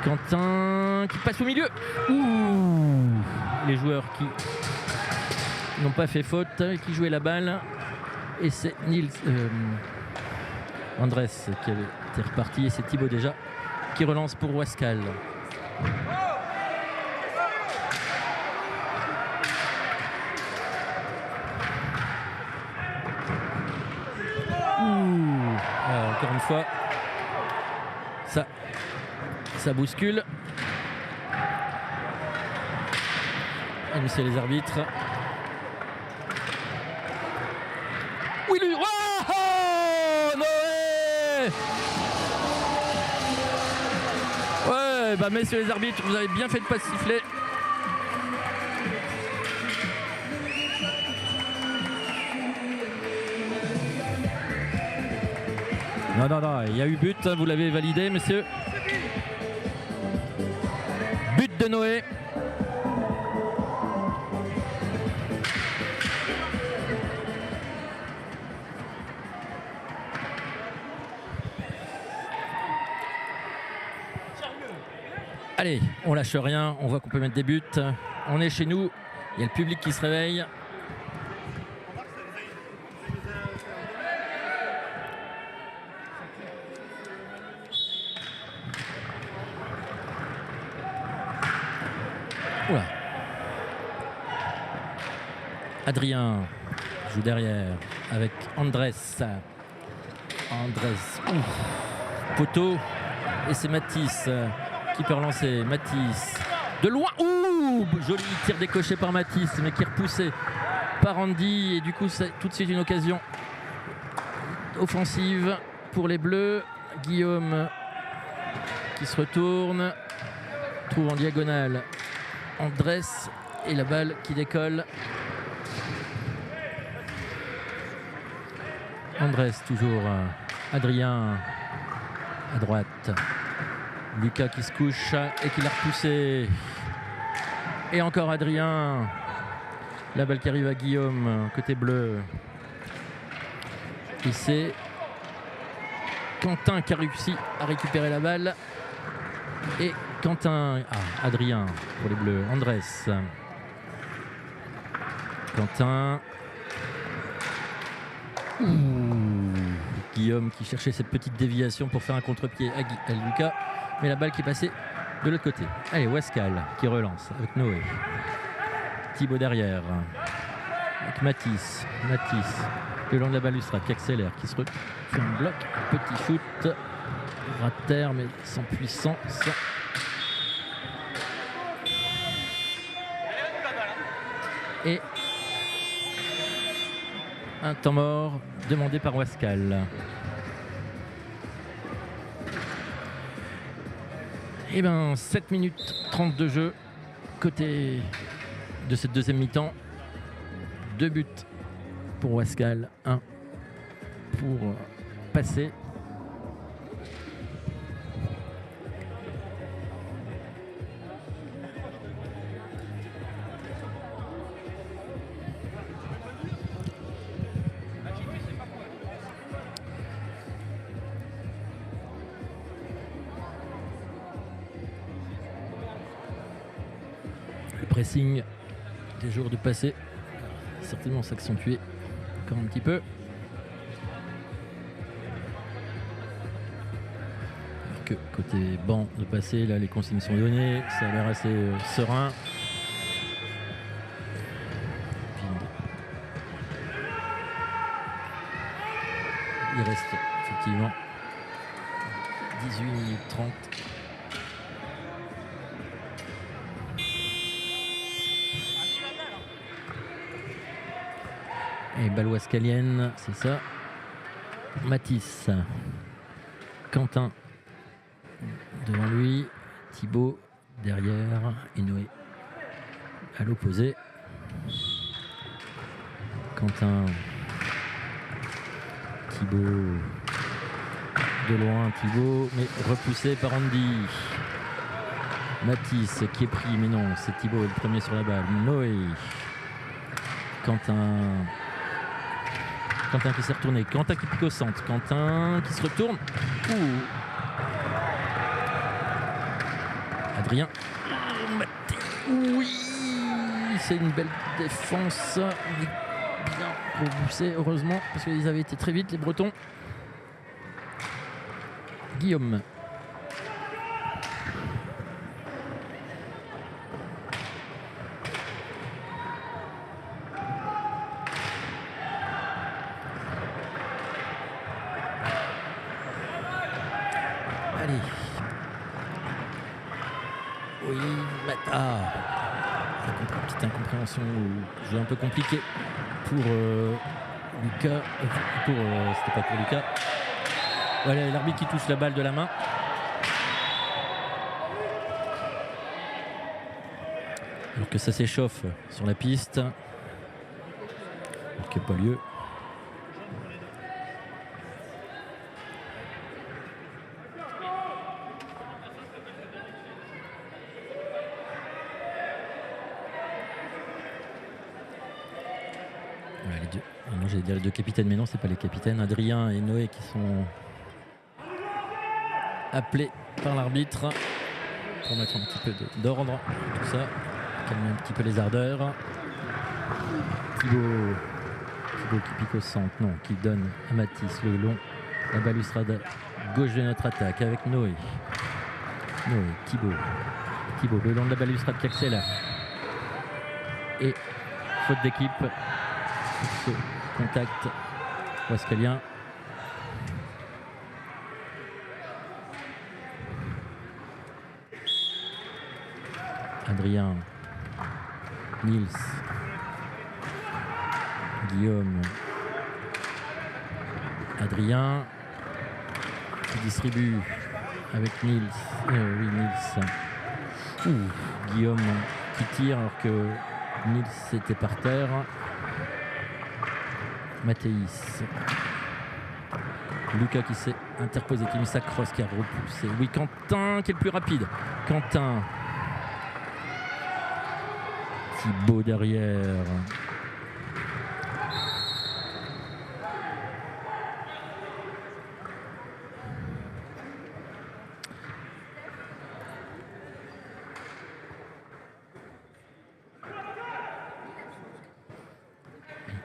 Quentin qui passe au milieu. Ouh, les joueurs qui n'ont pas fait faute et qui jouaient la balle. Et c'est Andrés qui avait été reparti. Et c'est Thibaut déjà qui relance pour Wascal. Encore une fois, ça bouscule. Et mais c'est les arbitres. Oui, lui. Oh, Noé. Ouais, bah messieurs les arbitres, vous avez bien fait de pas siffler. Non, il y a eu but, vous l'avez validé, messieurs. But de Noé. Allez, on lâche rien, on voit qu'on peut mettre des buts. On est chez nous, il y a le public qui se réveille. Oula. Adrien joue derrière avec Andrés. Poteau. Et c'est Mathis qui peut relancer. Mathis de loin. Ouh, joli tir décoché par Mathis, mais qui est repoussé par Andy. Et du coup, c'est tout de suite une occasion offensive pour les Bleus. Guillaume qui se retourne, trouve en diagonale Andrés et la balle qui décolle. Andrés toujours. Adrien à droite. Lucas qui se couche et qui l'a repoussé. Et encore Adrien. La balle qui arrive à Guillaume côté bleu. Et c'est Quentin qui a réussi à récupérer la balle. Et Quentin, Adrien pour les Bleus, Andrés, Quentin, Guillaume qui cherchait cette petite déviation pour faire un contre-pied à Lucas, mais la balle qui est passée de l'autre côté. Allez, Wascal qui relance avec Noé, Thibaut derrière, avec Mathis, le long de la balustrade qui accélère, qui se fait un bloc, petit shoot, ras de terre mais sans puissance. Et un temps mort demandé par Wascal. Et 7 minutes 30 de jeu côté de cette deuxième mi-temps. 2 buts pour Wascal, 1 pour passer. Le pressing des jours du passé certainement s'accentuer encore un petit peu. que côté banc de passer, là les consignes sont données, ça a l'air assez serein. Il reste effectivement 18 minutes 30. Et balle wascalienne, c'est ça. Mathis, Quentin devant lui, Thibaut derrière et Noé à l'opposé. Quentin, Thibaut de loin, Thibaut, mais repoussé par Andy. Mathis qui est pris, mais non, c'est Thibaut le premier sur la balle. Noé, Quentin qui s'est retourné, Quentin qui pique au centre, Quentin qui se retourne. Adrien. Oui, c'est une belle défense. Bien repoussé, heureusement, parce qu'ils avaient été très vite, les Bretons. Guillaume. Allez. Oui, petite incompréhension, jeu un peu compliqué pour Lucas. C'était pas pour Lucas. Voilà, l'arbitre qui touche la balle de la main. Alors que ça s'échauffe sur la piste. Alors qu'il n'y a pas lieu. Voilà, les deux. Moi j'allais dire les deux capitaines, mais non, c'est pas les capitaines. Adrien et Noé qui sont appelés par l'arbitre pour mettre un petit peu d'ordre dans tout ça, calmer un petit peu les ardeurs. Thibaut qui pique au centre, non, qui donne à Mathis le long, la balustrade gauche de notre attaque avec Noé, Thibaut le long de la balustrade qui accélère et faute d'équipe pour ce contact wascalien. Adrien, Nils, Guillaume, Adrien qui distribue avec Nils. Guillaume qui tire alors que Nils était par terre. Mathéis. Lucas qui s'est interposé, qui met sa crosse, qui a repoussé. Oui, Quentin qui est le plus rapide. Quentin. Thibaut derrière.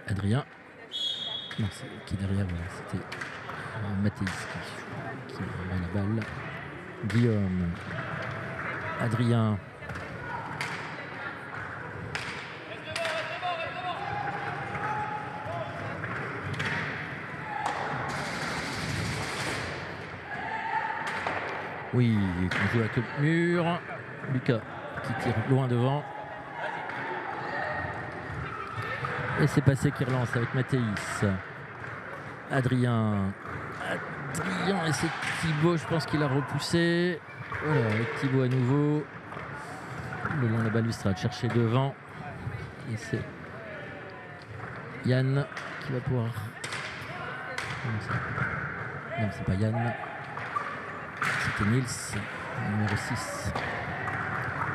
Adrien. Non, c'est qui derrière, voilà, c'était Mathéis qui a la balle. Guillaume. Adrien. Oui, on joue avec le mur. Lucas qui tire loin devant. Et c'est passé qui relance avec Mathéis. Adrien, et c'est Thibaut, je pense qu'il a repoussé. Voilà, avec Thibaut à nouveau. Le long de la balustrade, chercher devant. Et c'est Yann qui va pouvoir. Non, c'est pas Yann. C'était Nils, numéro 6.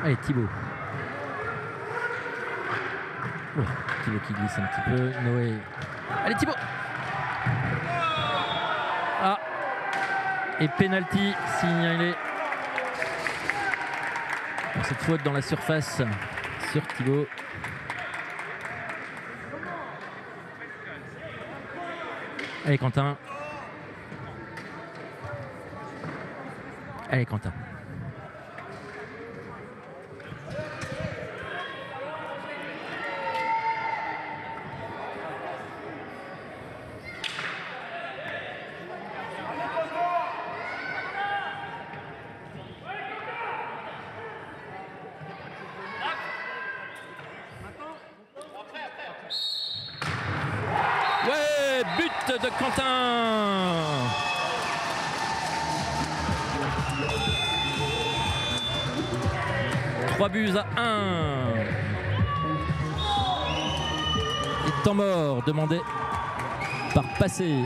Allez, Thibaut. Oh, Thibaut qui glisse un petit peu. Noé. Allez, Thibaut. Ah. Et penalty signalé pour cette faute dans la surface sur Thibaut. Allez, Quentin. Allez, Quentin. Ouais, but de Quentin. Trois buts à 1. Et temps mort demandé par Passé.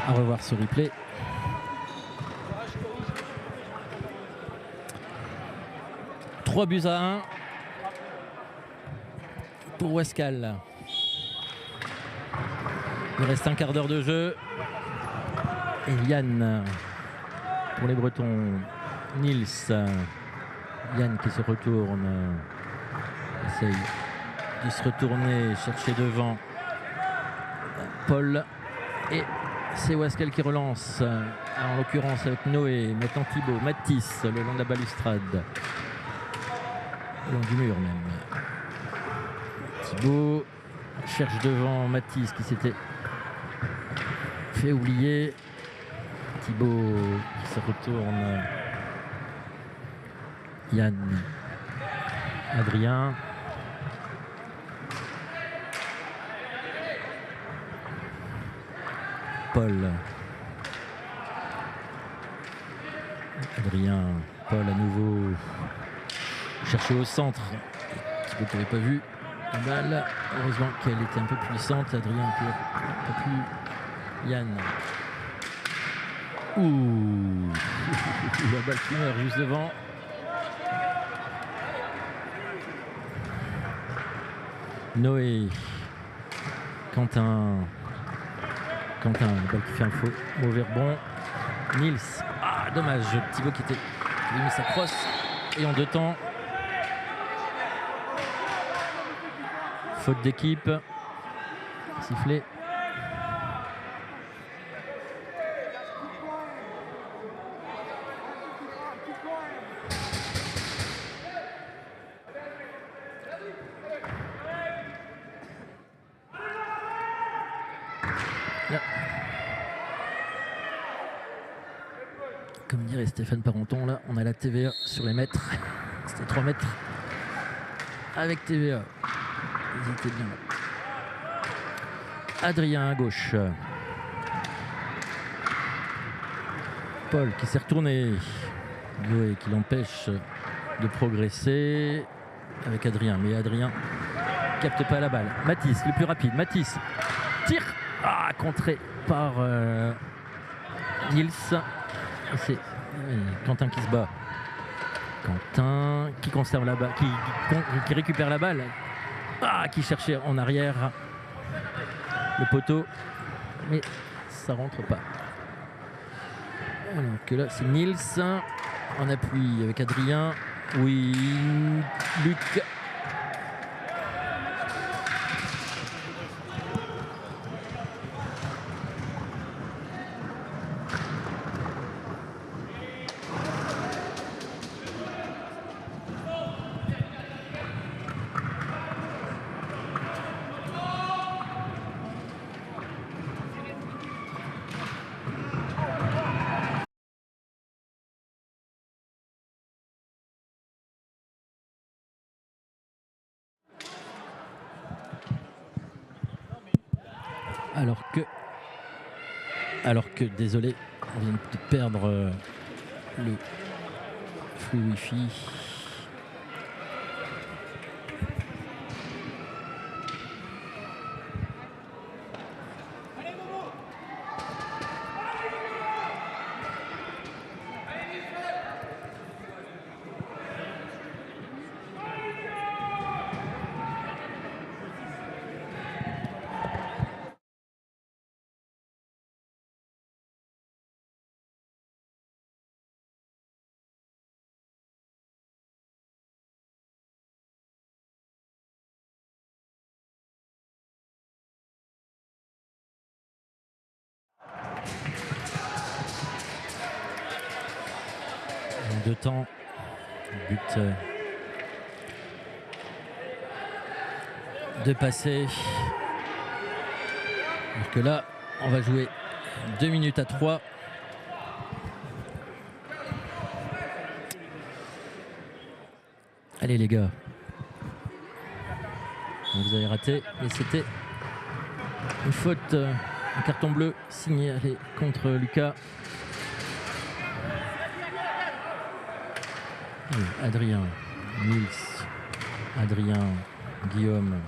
À revoir ce replay. Trois buts à 1 pour Westcal. Il reste un quart d'heure de jeu. Et Yann pour les Bretons. Nils. Yann qui se retourne. Essaye de se retourner, chercher devant Paul. Et c'est Westcal qui relance, en l'occurrence avec Noé, maintenant Thibaut, Mathis, le long de la balustrade. Le long du mur même. Thibaut cherche devant Mathis qui s'était fait oublier. Thibaut qui se retourne. Yann. Adrien. Paul. Adrien. Paul à nouveau. Cherché au centre. Thibaut qui n'avait pas vu la balle. Heureusement qu'elle était un peu puissante. Adrien un peu plus. Yann. Ouh. La balle qui meurt juste devant. Noé. Quentin. La balle qui fait un faux mauvais rebond. Nils. Ah, dommage. Thibaut qui avait mis sa crosse. Et en deux temps. Faute d'équipe. Sifflé. Là. Comme dirait Stéphane Parenton, là, on a la TVA sur les mètres. C'était 3 mètres avec TVA. Ils étaient bien. Adrien à gauche. Paul qui s'est retourné. Noé qui l'empêche de progresser avec Adrien. Mais Adrien capte pas la balle. Mathis, le plus rapide. Mathis tire. Ah, contré par Nils. C'est Quentin qui se bat. Quentin qui conserve la balle, qui récupère la balle. Ah, qui cherchait en arrière le poteau. Mais ça rentre pas. Alors que là, c'est Nils en appui avec Adrien. Oui, Luc. Alors que, désolé, on vient de perdre le flux Wi-Fi. En 2 temps, but de passer. Alors que là, on va jouer 2 minutes à 3. Allez les gars. Vous avez raté, mais c'était une faute, un carton bleu signalé contre Lucas. Adrien, Nils, Adrien, Guillaume.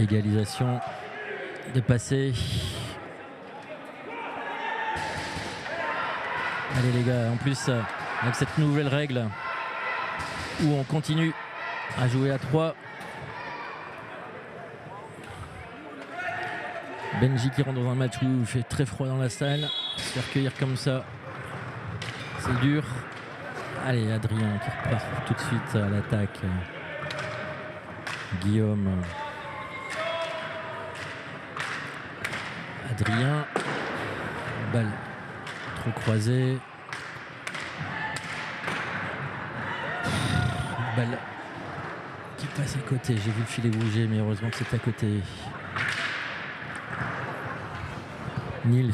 Égalisation de passer. Allez les gars, en plus avec cette nouvelle règle où on continue à jouer à 3. Benji qui rentre dans un match où il fait très froid dans la salle. Se faire cueillir comme ça, c'est dur. Allez Adrien qui repart tout de suite à l'attaque. Guillaume. Adrien, balle trop croisée, balle qui passe à côté, j'ai vu le filet bouger mais heureusement que c'est à côté. Nils,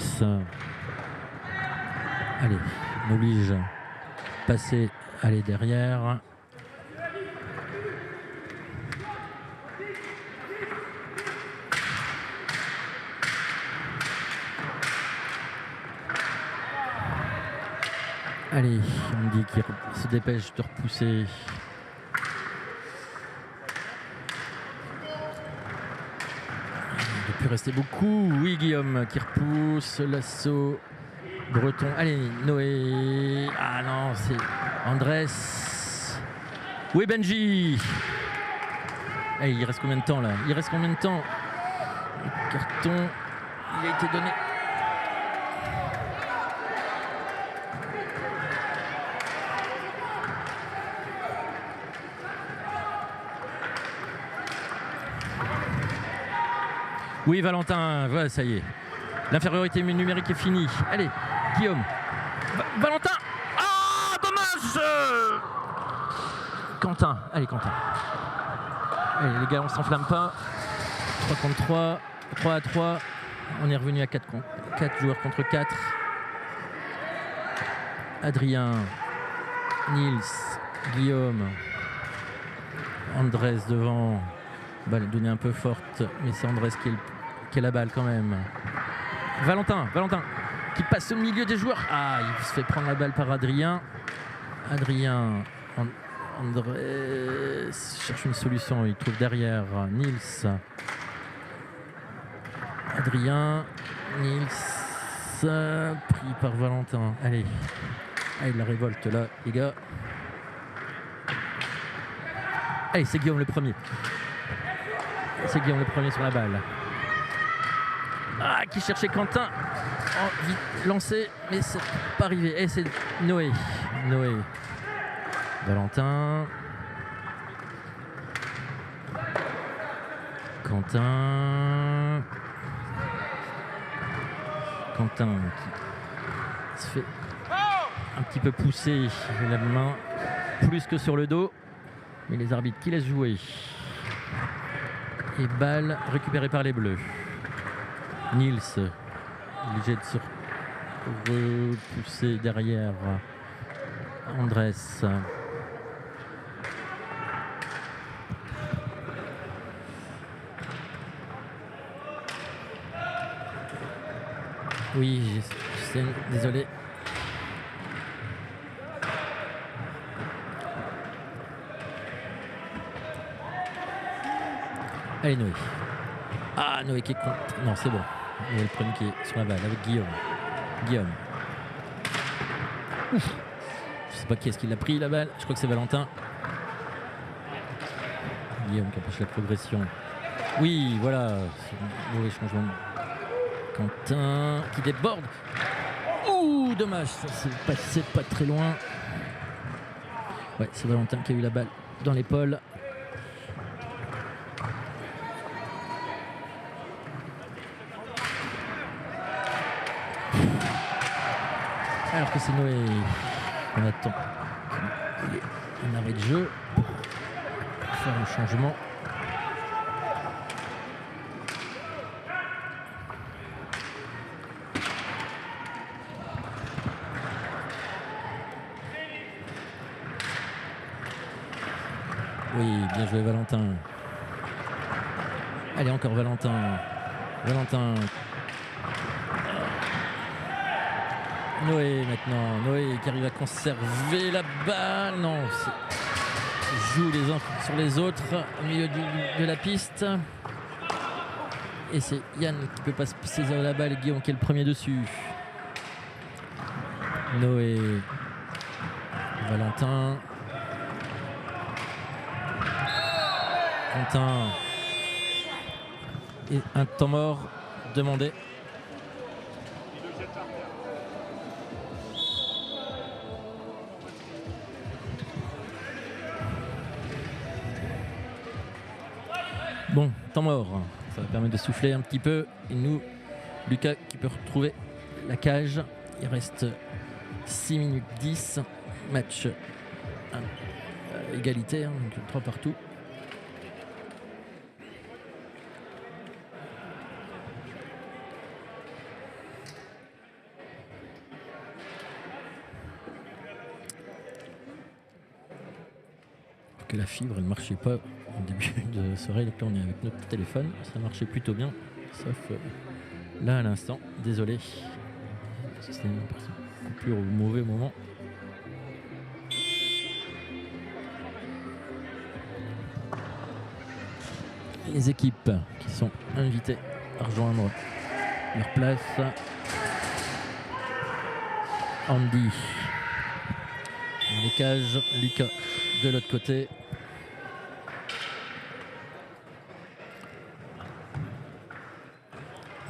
allez, m'oblige, passer, aller derrière. Allez, on me dit qu'il se dépêche de repousser. Il ne peut rester beaucoup. Oui, Guillaume qui repousse. L'assaut. Breton. Allez, Noé. Ah non, c'est Andrés. Oui, Benji. Hey, il reste combien de temps là? Il reste combien de temps? Le carton, il a été donné. Oui, Valentin, voilà, ça y est. L'infériorité numérique est finie. Allez, Guillaume. Valentin. Ah, dommage. Quentin. Allez, Quentin. Allez, les gars, on s'enflamme pas. 3 contre 3. 3 à 3. On est revenu à 4 joueurs contre 4. Adrien. Nils. Guillaume. Andrés devant. Balle donnée un peu forte, mais c'est Andrés qui a la balle quand même. Valentin qui passe au milieu des joueurs. Ah, il se fait prendre la balle par Adrien. Andrés cherche une solution, il trouve derrière Nils. Adrien, Nils, pris par Valentin. Allez, la révolte là, les gars. Allez, c'est Guillaume le premier. C'est Guillaume le premier sur la balle. Ah, qui cherchait Quentin. Oh, vite lancé, mais c'est pas arrivé. Et c'est Noé. Valentin. Quentin qui se fait un petit peu poussé la main plus que sur le dos. Mais les arbitres qui laissent jouer. Et balle récupérée par les Bleus. Niels obligé de se repousser derrière Andrés. Oui, je sais, désolé. Allez, Noé. Ah, Noé qui est contre. Non, c'est bon. Noé le premier qui est sur la balle avec Guillaume. Ouf. Je sais pas qui est-ce qui l'a pris la balle. Je crois que c'est Valentin. Guillaume qui empêche la progression. Oui, voilà. Mauvais changement. Quentin qui déborde. Ouh, dommage. Ça s'est passé pas très loin. Ouais, c'est Valentin qui a eu la balle dans l'épaule. Alors que c'est Noé qu'on attend. Il est en arrêt de jeu pour faire le changement. Oui, bien joué Valentin. Allez, encore Valentin. Noé maintenant. Noé qui arrive à conserver la balle. Non, joue les uns sur les autres au milieu de la piste. Et c'est Yann qui peut pas saisir la balle. Guillaume qui est le premier dessus. Noé. Valentin. Quentin. Et un temps mort demandé. Bon, temps mort. Ça va permettre de souffler un petit peu. Et nous, Lucas qui peut retrouver la cage. Il reste 6 minutes 10. Match égalité, donc 3 partout. Que la fibre elle marchait pas au début de soirée, donc là on est avec notre téléphone, ça marchait plutôt bien, sauf là à l'instant, désolé, c'était une coupure au mauvais moment. Les équipes qui sont invitées à rejoindre leur place. Andy dans les cages, Lucas de l'autre côté.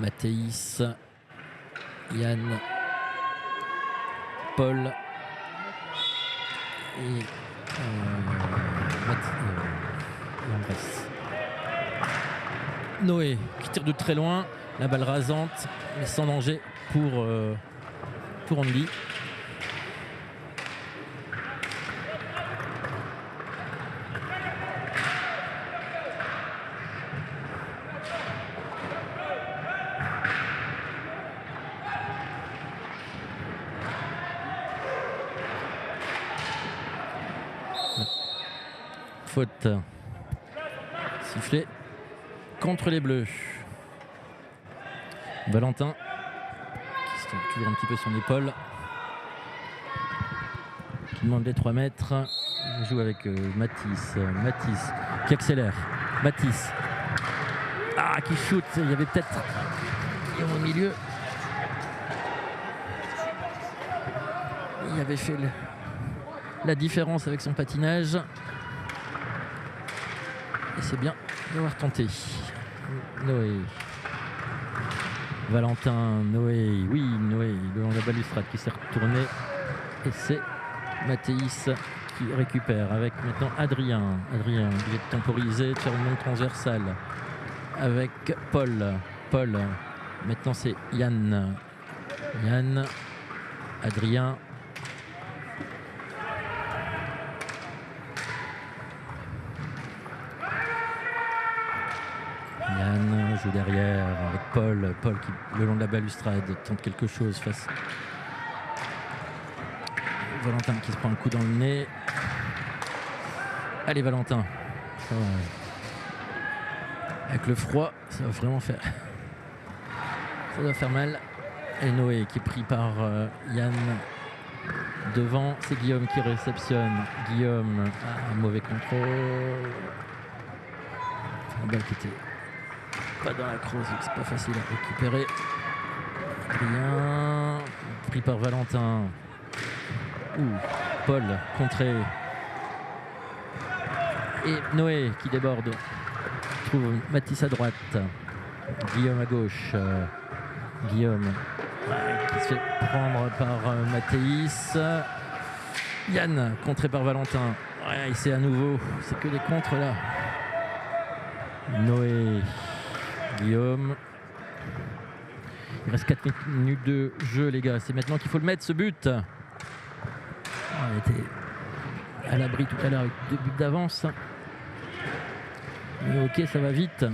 Mathéis, Yann, Paul et Andrés. Noé qui tire de très loin, la balle rasante mais sans danger pour Andy. Faute sifflée contre les Bleus. Valentin qui se tient toujours un petit peu son épaule, qui demande les 3 mètres. Il joue avec Matisse qui accélère. Matisse qui shoot. Il y avait peut-être au milieu. Il avait fait la différence avec son patinage. Et c'est bien d'avoir tenté. Noé. Valentin, Noé. Oui, Noé, le long de la balustrade qui s'est retourné. Et c'est Mathéis qui récupère avec maintenant Adrien. Adrien, il est temporisé, de faire une longue transversale. Avec Paul. Maintenant c'est Yann. Adrien. Yann joue derrière avec Paul. Paul qui, le long de la balustrade, tente quelque chose face Valentin qui se prend un coup dans le nez. Allez Valentin. Ça va. Avec le froid, ça va vraiment faire. Ça doit faire mal. Et Noé qui est pris par Yann. Devant, c'est Guillaume qui réceptionne. Guillaume a un mauvais contrôle. Un balle qui était pas dans la crosse, donc c'est pas facile à récupérer. Adrien, pris par Valentin. Paul contré. Et Noé qui déborde. Trouve Mathis à droite. Guillaume à gauche. Guillaume qui se fait prendre par Mathéis. Yann contré par Valentin. Ouais, c'est à nouveau, c'est que des contres là. Noé, Guillaume. Il reste 4 minutes de jeu les gars. C'est maintenant qu'il faut le mettre ce but. On était à l'abri tout à l'heure avec 2 buts d'avance. Mais ok, ça va vite.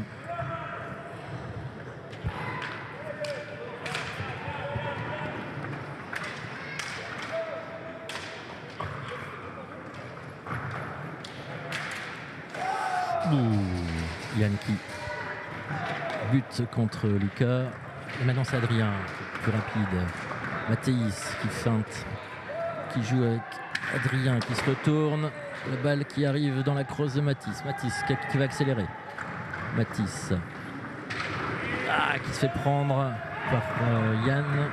Yann qui bute contre Lucas. Et maintenant c'est Adrien, plus rapide. Mathéis qui feinte, qui joue avec Adrien qui se retourne. La balle qui arrive dans la crosse de Mathis. Mathis qui va accélérer. Mathis qui se fait prendre par Yann.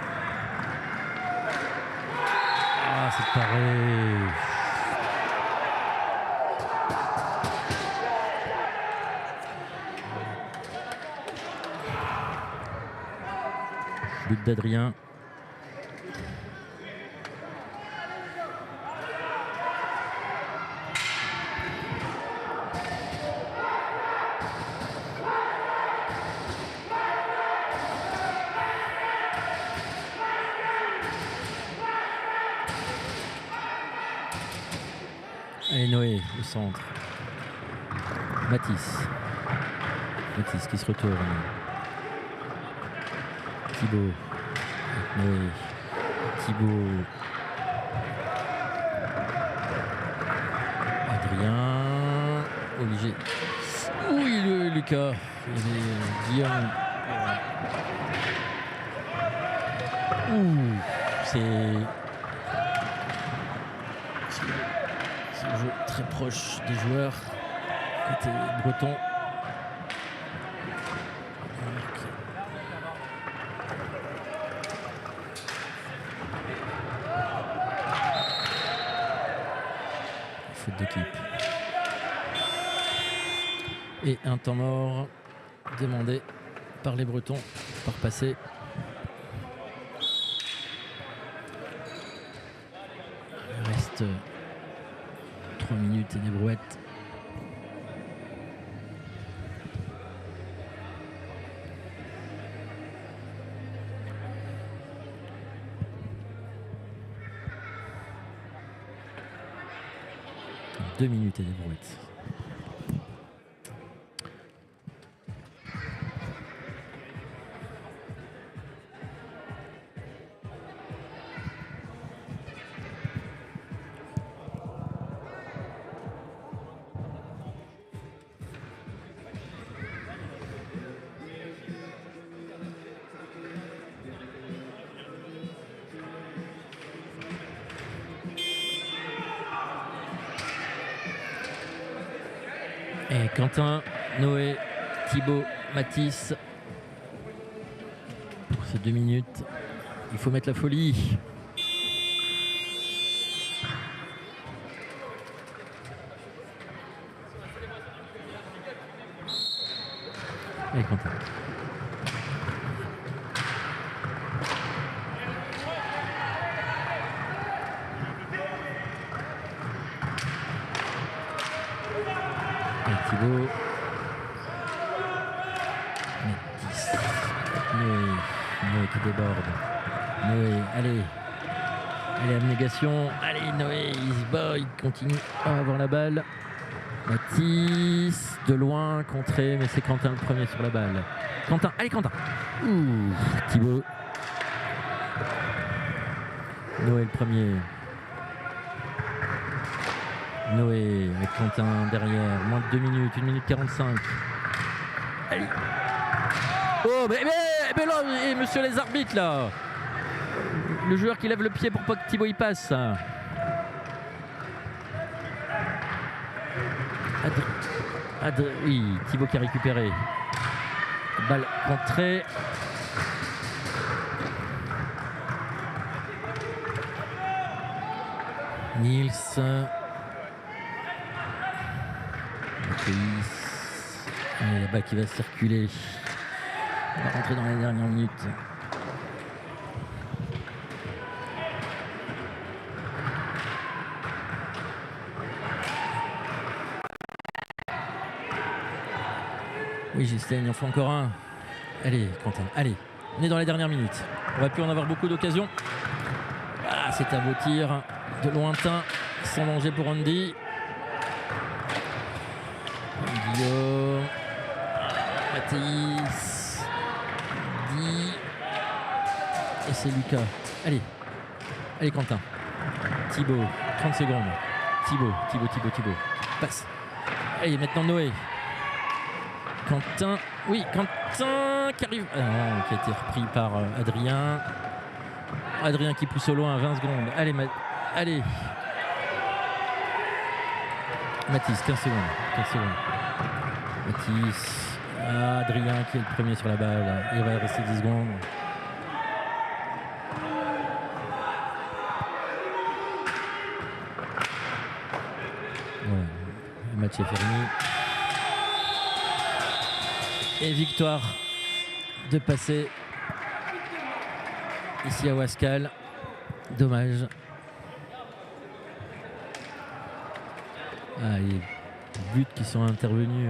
C'est pareil. But d'Adrien. Et Noé au centre. Mathis. Mathis qui se retourne. Thibaut. Noé. Thibaut. Adrien. Obligé. Oui, Lucas. Guillaume. C'est un jeu très proche des joueurs côté breton. Faute d'équipe. Et un temps mort demandé par les Bretons par passer. Il reste 3 minutes et des brouettes. « 2 minutes et des brouettes. Et Quentin, Noé, Thibaut, Mathis. Pour ces 2 minutes, il faut mettre la folie. Et Quentin. Thibaut. Mathis. Noé qui déborde. Noé, allez. Allez, abnégation. Allez, Noé, il se bat, il continue à avoir la balle. Mathis, de loin, contré, mais c'est Quentin le premier sur la balle. Quentin, allez Quentin. Ouh, Thibaut. Noé le premier. Noé avec Quentin derrière. Moins de 2 minutes, 1 minute 45. Allez. Oh, mais là, et monsieur les arbitres là. Le joueur qui lève le pied pour pas que Thibaut y passe. Oui, Thibaut qui a récupéré. Balle contrée. Niels. Allez, la balle qui va circuler. On va rentrer dans les dernières minutes. Oui, Gislaine, il en faut encore un. Allez, Quentin, allez. On est dans les dernières minutes. On va plus en avoir beaucoup d'occasions. Ah, c'est un beau tir de lointain, sans danger pour Andy. Guillaume. Mathis. Di. Et c'est Lucas. Allez. Allez, Quentin. Thibaut. 30 secondes. Thibaut. Passe. Allez, maintenant Noé. Quentin, oui, Quentin qui arrive, qui a été repris par Adrien. Adrien qui pousse au loin à 20 secondes. Allez, allez. Mathis, 15 secondes. Mathis, Adrien qui est le premier sur la balle. Il va rester 10 secondes. Ouais, le match est fini. Et victoire de passer ici à Wascal. Dommage. Les buts qui sont intervenus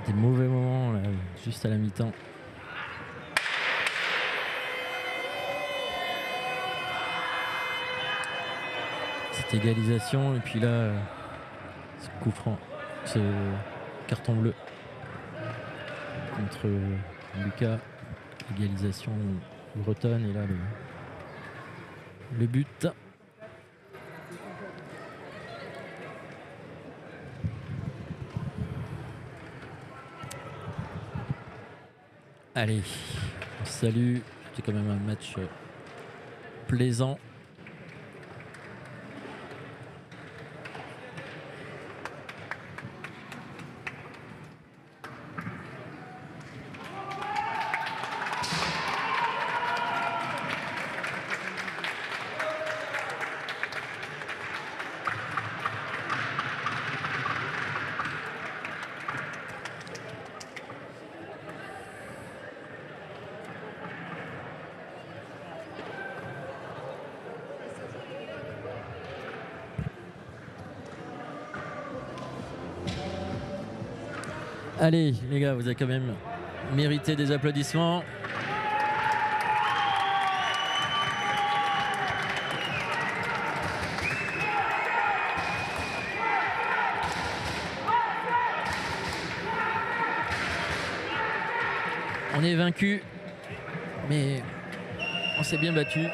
des mauvais moments là, juste à la mi-temps. Cette égalisation et puis là ce coup franc, ce carton bleu contre Lucas, égalisation bretonne et là le but. Allez, salut, c'était quand même un match plaisant. Allez les gars, vous avez quand même mérité des applaudissements. On est vaincu, mais on s'est bien battu.